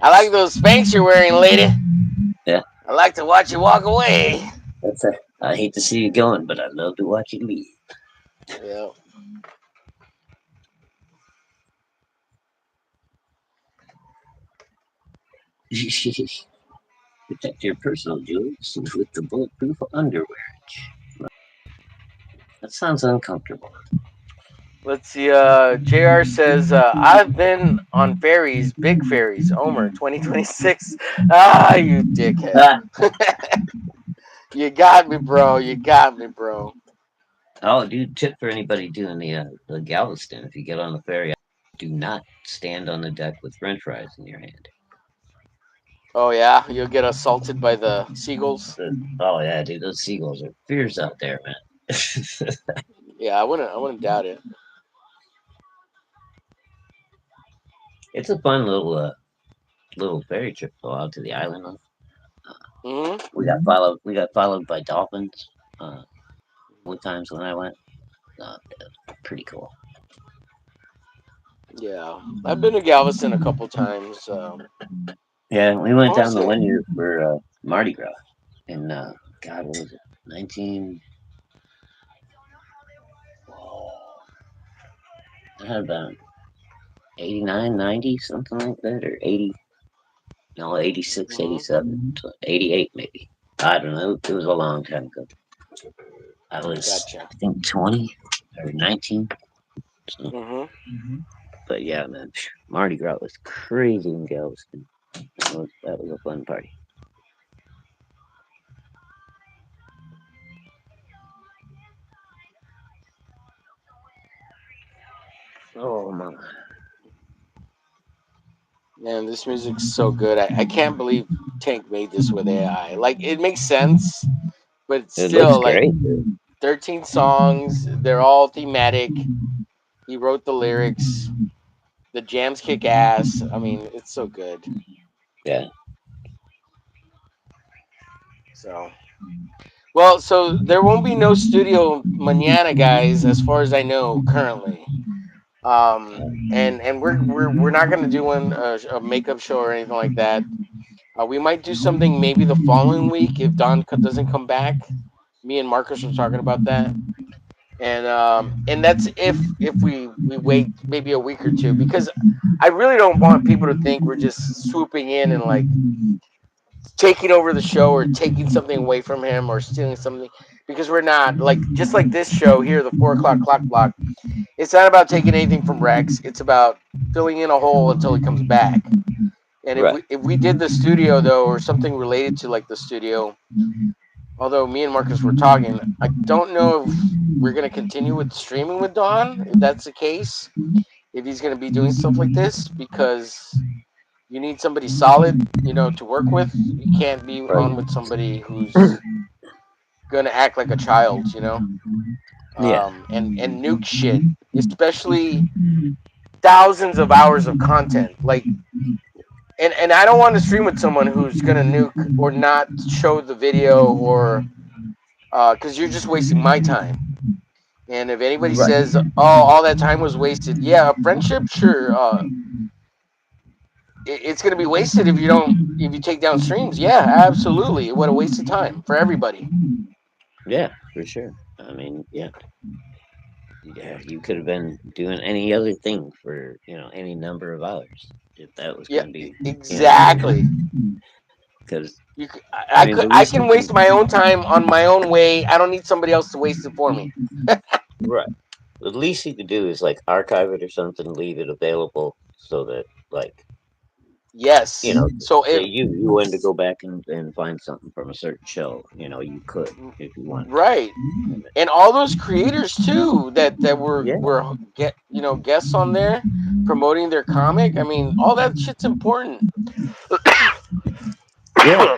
I like those Spanx you're wearing, lady. Yeah. I like to watch you walk away. That's a, I hate to see you going, but I love to watch you leave. Yeah. Protect your personal jewels with the bulletproof underwear. That sounds uncomfortable. Let's see. Jr. says I've been on ferries, big ferries. Omer, 2026. Ah, you dickhead. Ah, You got me, bro. You got me, bro. oh, dude, tip for anybody doing the Galveston. If you get on the ferry, do not stand on the deck with French fries in your hand. Oh yeah, you'll get assaulted by the seagulls. Oh yeah, dude, those seagulls are fierce out there, man. Yeah, I wouldn't doubt it. It's a fun little ferry trip though out to the island. Hmm. We got followed. We got followed by dolphins. One times when I went, pretty cool. Yeah, I've been to Galveston a couple times. Yeah, we I went want to down the say, one year for Mardi Gras in God, what was it? 19. I had about 89, 90, something like that, or 80. No, 86, hmm 87, 88 maybe. I don't know. It was a long time ago. I was, gotcha. I think, 20 or 19. So, Hmm. but yeah, man, Mardi Gras was crazy in Galveston. That was a fun party. Oh my. Man, this music's so good. I can't believe Tank made this with AI. Like, it makes sense, but it's It looks still like great. 13 songs. They're all thematic. He wrote the lyrics. The jams kick ass. I mean, it's so good. Yeah. So, well, so there won't be no studio mañana, guys, as far as I know currently. And we're not gonna do a makeup show or anything like that. We might do something maybe the following week if doesn't come back. Me and Marcus were talking about that, and that's if we wait maybe a week or two, because I really don't want people to think we're just swooping in and like taking over the show or taking something away from him or stealing something, because we're not. Like, just like this show here, the 4 o'clock clock block, it's not about taking anything from Rex. It's about filling in a hole until he comes back. And Right. if we did the studio though, or something related to like the studio, although me and Marcus were talking, I don't know if we're gonna continue with streaming with Don. If that's the case, if he's gonna be doing stuff like this, because you need somebody solid, to work with. You can't be Right. on with somebody who's gonna act like a child. Yeah. And nuke shit, especially thousands of hours of content. Like, and I don't want to stream with someone who's gonna nuke or not show the video, or because you're just wasting my time. And if anybody Right. says, "Oh, all that time was wasted," yeah, friendship, sure, it's gonna be wasted if you take down streams. Yeah, absolutely, what a waste of time for everybody. Yeah, for sure. I mean, yeah. Yeah, you could have been doing any other thing for, any number of hours if that was Yeah, going to be, exactly. because, I I mean, could the I least you can can, waste my own time on my own way. I don't need somebody else to waste it for me. right. The least you could do is like archive it or something, leave it available so that, like, you Yes. know, So say if you wanted to go back and find something from a certain show, you could if you wanted to. right, and all those creators too that were Yeah. were guests on there promoting their comic. I mean, all that shit's important. Yeah.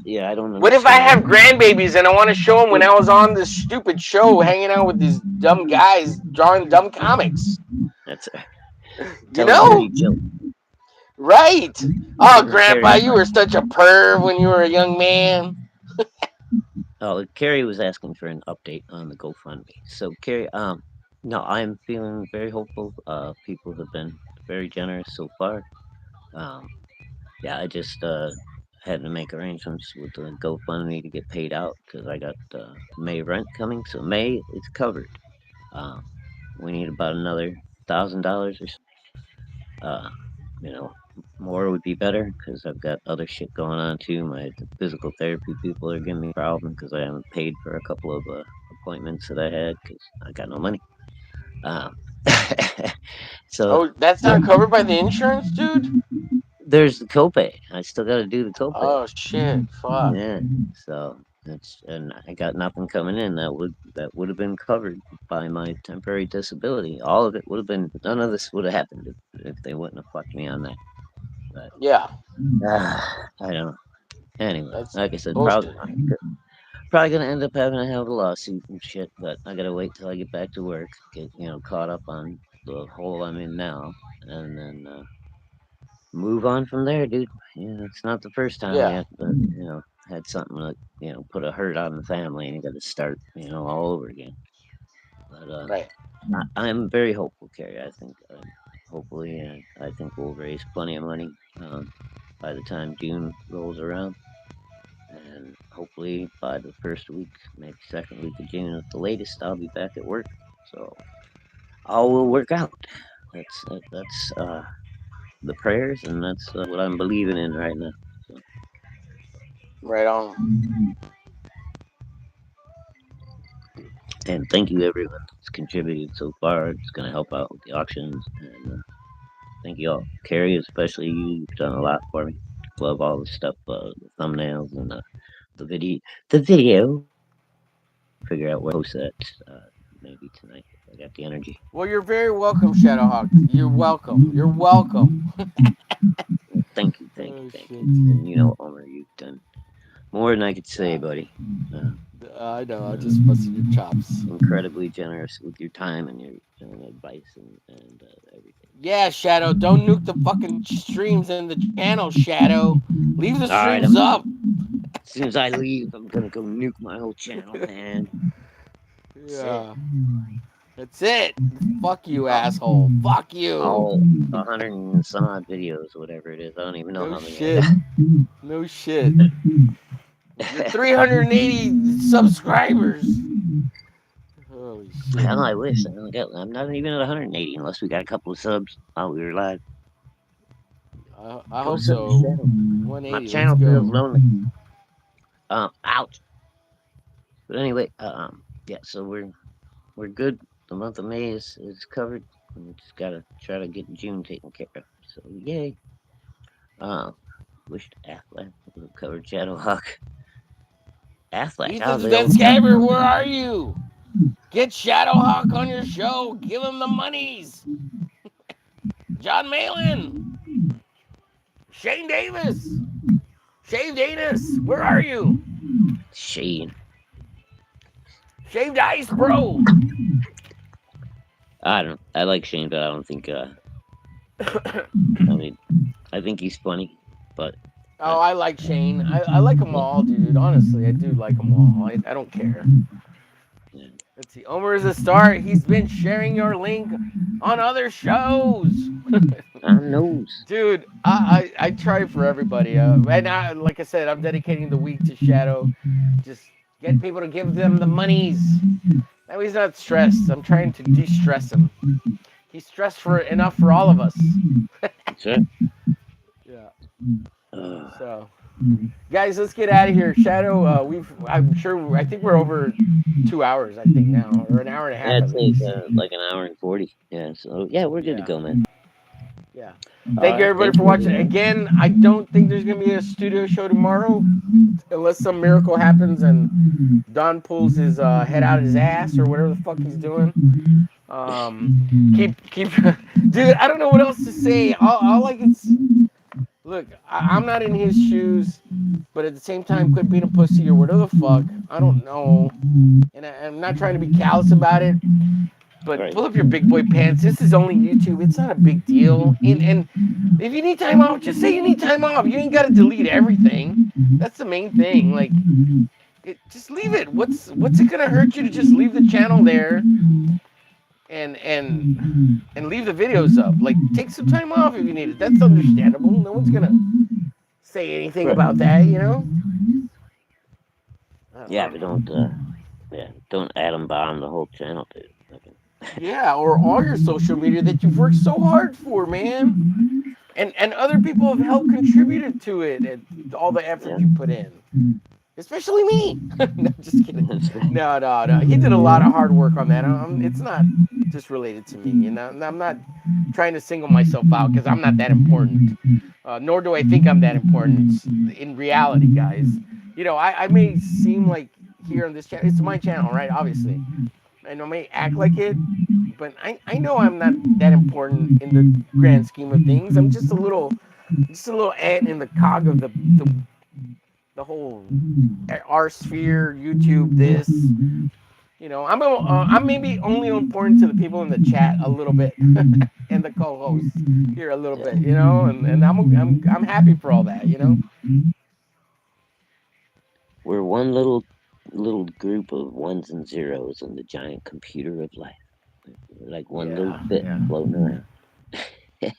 Yeah, I don't What if I understand. have grandbabies and I want to show them when I was on this stupid show hanging out with these dumb guys drawing dumb comics? That's You tell them know? dirty joke. Right. Oh, Grandpa, Carrie, you were such a perv when you were a young man. Carrie was asking for an update on the GoFundMe. So, Carrie, no, I'm feeling very hopeful. People have been very generous so far. Um, yeah, I just had to make arrangements with the GoFundMe to get paid out because I got May rent coming, so May is covered. Um, we need about another $1,000 or so. Uh, you know, more would be better because I've got other shit going on too. My the physical therapy people are giving me a problem because I haven't paid for a couple of appointments that I had because I got no money. Um, so Oh, that's not covered by the insurance, dude. there's the copay. I still got to do the copay. Oh shit! Fuck. Yeah. So that's and I got nothing coming in that would have been covered by my temporary disability. All of it would have been none of this would have happened if they wouldn't have fucked me on that. But Yeah, I don't know. Anyway, that's like I said, bullshit. probably gonna end up having to have a lawsuit and shit. But I gotta wait till I get back to work, get caught up on the hole I'm in now, and then move on from there, dude. Yeah, it's not the first time Yeah, yet, but had something that put a hurt on the family, and you got to start all over again. But right. I'm very hopeful, Carrie. I think hopefully, I think we'll raise plenty of money by the time June rolls around, and hopefully by the first week, maybe second week of June at the latest, I'll be back at work. So all will work out. That's the prayers, and that's what I'm believing in right now. So, Right on. and thank you everyone that's contributed so far. It's going to help out with the auctions, and thank you all. Carrie, especially you, you've done a lot for me. Love all the stuff, the thumbnails and the video. The video. Figure out where to post that. Maybe tonight if I got the energy. Well, you're very welcome, ShadowHawk. You're welcome. You're welcome. Thank you, thank you, Oh thank shit. you. And Omer, you've done more than I could say, Uh, buddy. Uh, I know. I just busted your chops. Incredibly generous with your time and your advice and everything. Yeah, Shadow. Don't nuke the fucking streams and the channel, Shadow. Leave the All right, streams up. as soon as I leave, I'm gonna go nuke my whole channel, man. That's it. Yeah. That's it. Fuck you, asshole. Fuck you. All 100 and some odd videos, whatever it is. I don't even know No how many I shit. No shit. You're got. 380 subscribers. Holy shit. Hell, I wish. I'm not even at 180 unless we got a couple of subs while we were live. I Go hope sub so. to Shadow. My 180. channel Let's feels go. lonely. Ouch. But anyway, yeah. So we're good. The month of May is covered. We just gotta try to get June taken care of. So yay. Wished Affleck would have covered Shadowhawk. Affleck, Ethan how's the the Dead old Skyber, where are you? Get Shadowhawk on your show. Give him the monies. John Malin. Shane Davis. Shane Davis, where are you? Shane? Shaved Ice, bro. I don't. I like Shane, but I don't think. I mean, I think he's funny, but. Oh, I like Shane. I like them all, dude. Honestly, I do like them all. I don't care. Yeah. Let's see. Omer is a star. He's been sharing your link on other shows. I knows. Dude, I try for everybody. And like I said, I'm dedicating the week to Shadow. Just get people to give them the monies. That way he's not stressed. I'm trying to de-stress him. He's stressed for enough for all of us. That's it. Yeah. Uh, So, guys, let's get out of here. Shadow, I think we're over 2 hours. I think now, or an hour and a half I'd at say least. like an hour and 40. Yeah. So yeah, we're good to Yeah. go, man. Yeah. All Thank you right. everybody Thank for you, watching. everyone. Again, I don't think there's gonna be a studio show tomorrow, unless some miracle happens and Don pulls his head out of his ass or whatever the fuck he's doing. Keep, dude. I don't know what else to say. All I can look. I'm not in his shoes, but at the same time, quit being a pussy or whatever the fuck. I don't know, and I'm not trying to be callous about it. But Right. pull up your big boy pants. This is only YouTube. It's not a big deal. And if you need time off, just say you need time off. You ain't got to delete everything. That's the main thing. Like, just leave it. What's it gonna hurt you to just leave the channel there and leave the videos up? Like, take some time off if you need it. That's understandable. No one's gonna say anything Right. about that. I don't Yeah, know. but don't atom bomb the whole channel, dude. Okay. Yeah, or all your social media that you've worked so hard for, man. And other people have helped contributed to it and all the effort Yeah. you put in. Especially me. No, just kidding. No, no, no. He did a lot of hard work on that. It's not just related to me. And I'm not trying to single myself out because I'm not that important. Nor do I think I'm that important in reality, guys. I may seem like here on this channel, it's my channel, right? Obviously. And I may act like it, but I know I'm not that important in the grand scheme of things. I'm just a little ant in the cog of the whole R sphere, YouTube, this. I'm maybe only important to the people in the chat a little bit, and the co-hosts here a little Yeah. bit, and I'm happy for all that. We're one little group of ones and zeros in the giant computer of life. We're like one little Yeah, bit yeah, floating around. yeah.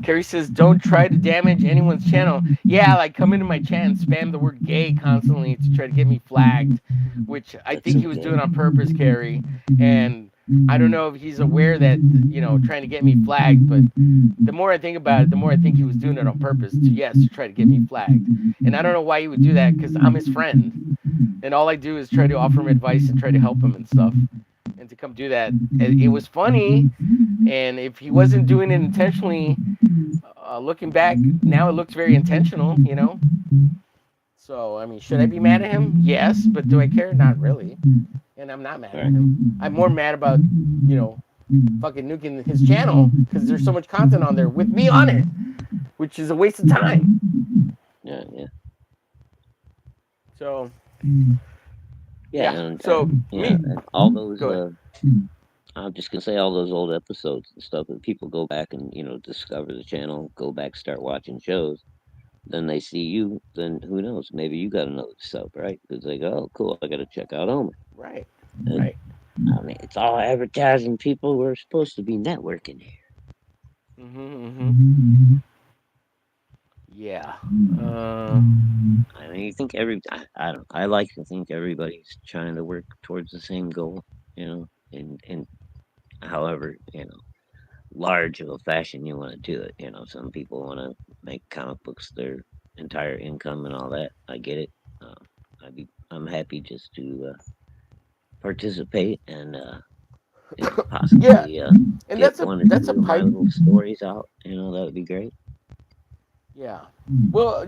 Carrie says, "Don't try to damage anyone's channel." Yeah, like come into my chat and spam the word "gay" constantly to try to get me flagged, which I That's think he was okay. doing on purpose, Carrie. And I don't know if he's aware that trying to get me flagged, but the more I think about it, the more I think he was doing it on purpose to try to get me flagged. And I don't know why he would do that because I'm his friend, and all I do is try to offer him advice and try to help him and stuff. And to come do that, it was funny. And if he wasn't doing it intentionally, looking back, now it looks very intentional. So, I mean, should I be mad at him? Yes, but do I care? Not really. And I'm not mad at Right. him. I'm more mad about, you know, fucking nuking his channel because there's so much content on there with me on it, which is a waste of time. Yeah, yeah. So, Yeah, yeah. and So, yeah, me, and all those go ahead. I'm just gonna say all those old episodes and stuff that people go back and discover the channel, go back, start watching shows. Then they see you. Then who knows? Maybe you got another sub, right? Because they go, "Oh, cool! I got to check out Omer." Right. And Right. I mean, it's all advertising. People, we're supposed to be networking here. Mm-hmm. Yeah. I mean, you think I don't. I like to think everybody's trying to work towards the same goal. And however large of a fashion you want to do it. Some people want to make comic books their entire income and all that. I get it. Uh, I'm happy just to participate and yeah. possibly And get that's a one or that's a two of my pipe. little stories out. That would be great. Yeah. Well,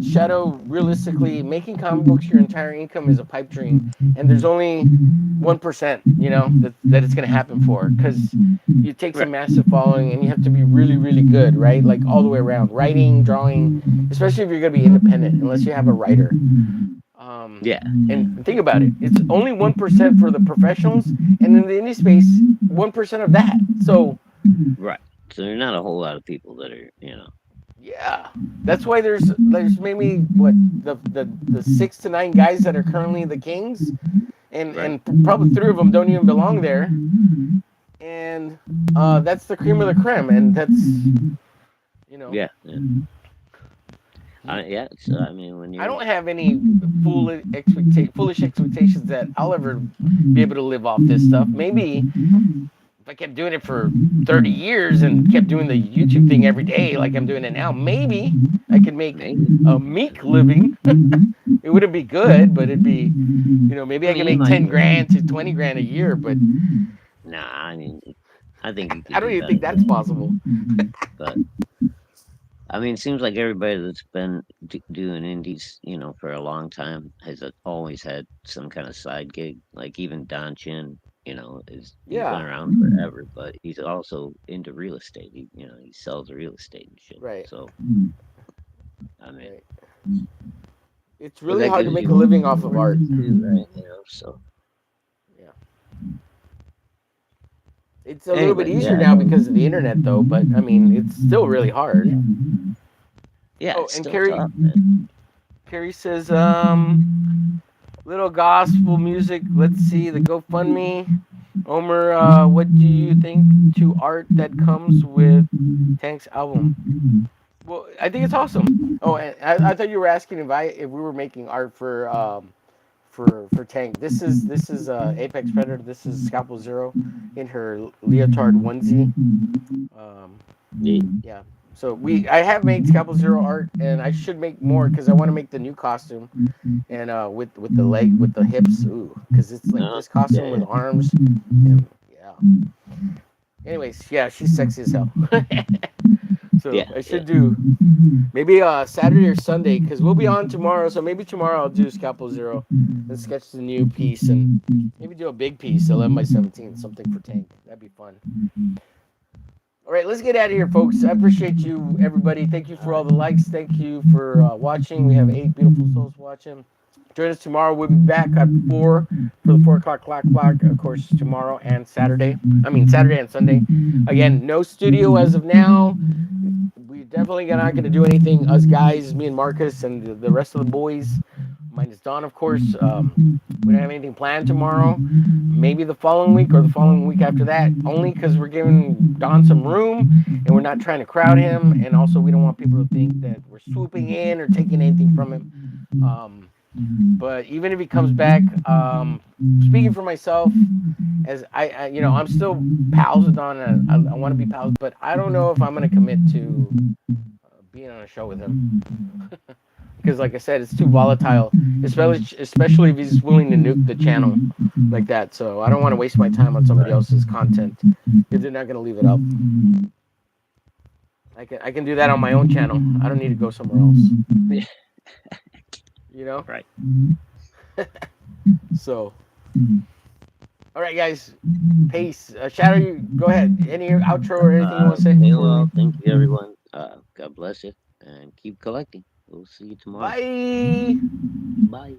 Shadow, realistically, making comic books your entire income is a pipe dream, and there's only 1%, that it's gonna happen for, because it takes a Right. massive following, and you have to be really, really good, right? Like all the way around, writing, drawing, especially if you're gonna be independent, unless you have a writer. Yeah. Yeah. And think about it, it's only 1% for the professionals, and in the indie space, 1% of that. So Right. So there's not a whole lot of people that are. yeah, that's why there's maybe what the 6 to 9 guys that are currently the kings, and Right. probably 3 of them don't even belong there, and that's the cream of the creme, and that's you know Yeah. Yeah. Yeah. So I mean, when I you're don't have any foolish expectations that I'll ever be able to live off this stuff. Maybe if I kept doing it for 30 years and kept doing the YouTube thing every day like I'm doing it now, maybe I could make maybe, a meek living. It wouldn't be good, but it'd be, maybe I I could mean, you make might 10 be able to. grand to 20 grand a year, but Nah, I mean, I think you I could don't do even better think than that's possible. that. But I mean, it seems like everybody that's been doing indies, for a long time has always had some kind of side gig. Like even Don Chin, he's been Yeah, around forever, but he's also into real estate. He sells real estate and shit. right, So I mean, right. It's but really that hard to gives make you a more living off of art. choices too, right? So Yeah. It's a little bit anyway, easier yeah, now because of the internet, though, but I mean, it's still really hard. yeah, Oh, it's and still Carrie, tough, man. Carrie says, little gospel music. Let's see the GoFundMe. Omer, what do you think to art that comes with Tank's album? Well, I think it's awesome. Oh, and I thought you were asking if we were making art for Tank. This is Apex Predator. This is Scalpel Zero in her leotard onesie. Um, Yeah. yeah. So I have made Scalpel Zero art, and I should make more because I want to make the new costume and with the leg with the hips. Ooh, because it's like this Yeah, costume with yeah. arms. And, yeah. Anyways, yeah, she's sexy as hell. So Yeah, I yeah. should do maybe Saturday or Sunday because we'll be on tomorrow. So maybe tomorrow I'll do Scalpel Zero and sketch the new piece and maybe do a big piece, 11 by 17, something for Tank. That'd be fun. All right, let's get out of here, folks. I appreciate you, everybody. Thank you All for all right. the likes. Thank you for watching. We have 8 beautiful souls watching. Join us tomorrow. We'll be back at 4 for the 4 o'clock clock, of course, tomorrow and Saturday. I mean, Saturday and Sunday. Again, no studio as of now. We definitely are not going to do anything. Us guys, me and Marcus and the rest of the boys, minus Don, of course. We don't have anything planned tomorrow. Maybe the following week or the following week after that, only because we're giving Don some room and we're not trying to crowd him. And also, we don't want people to think that we're swooping in or taking anything from him. But even if he comes back, speaking for myself, as I'm still pals with Don, and I want to be pals, but I don't know if I'm gonna commit to being on a show with him because, like I said, it's too volatile, especially if he's willing to nuke the channel like that. So I don't want to waste my time on somebody Right. else's content if they're not gonna leave it up. I can do that on my own channel. I don't need to go somewhere else. Yeah. You know. Right. So. All right, guys. Peace. Shadow, you go ahead. Any outro or anything you want to say Okay, before well, we? thank you, everyone. God bless you, and keep collecting. We'll see you tomorrow. Bye. Bye.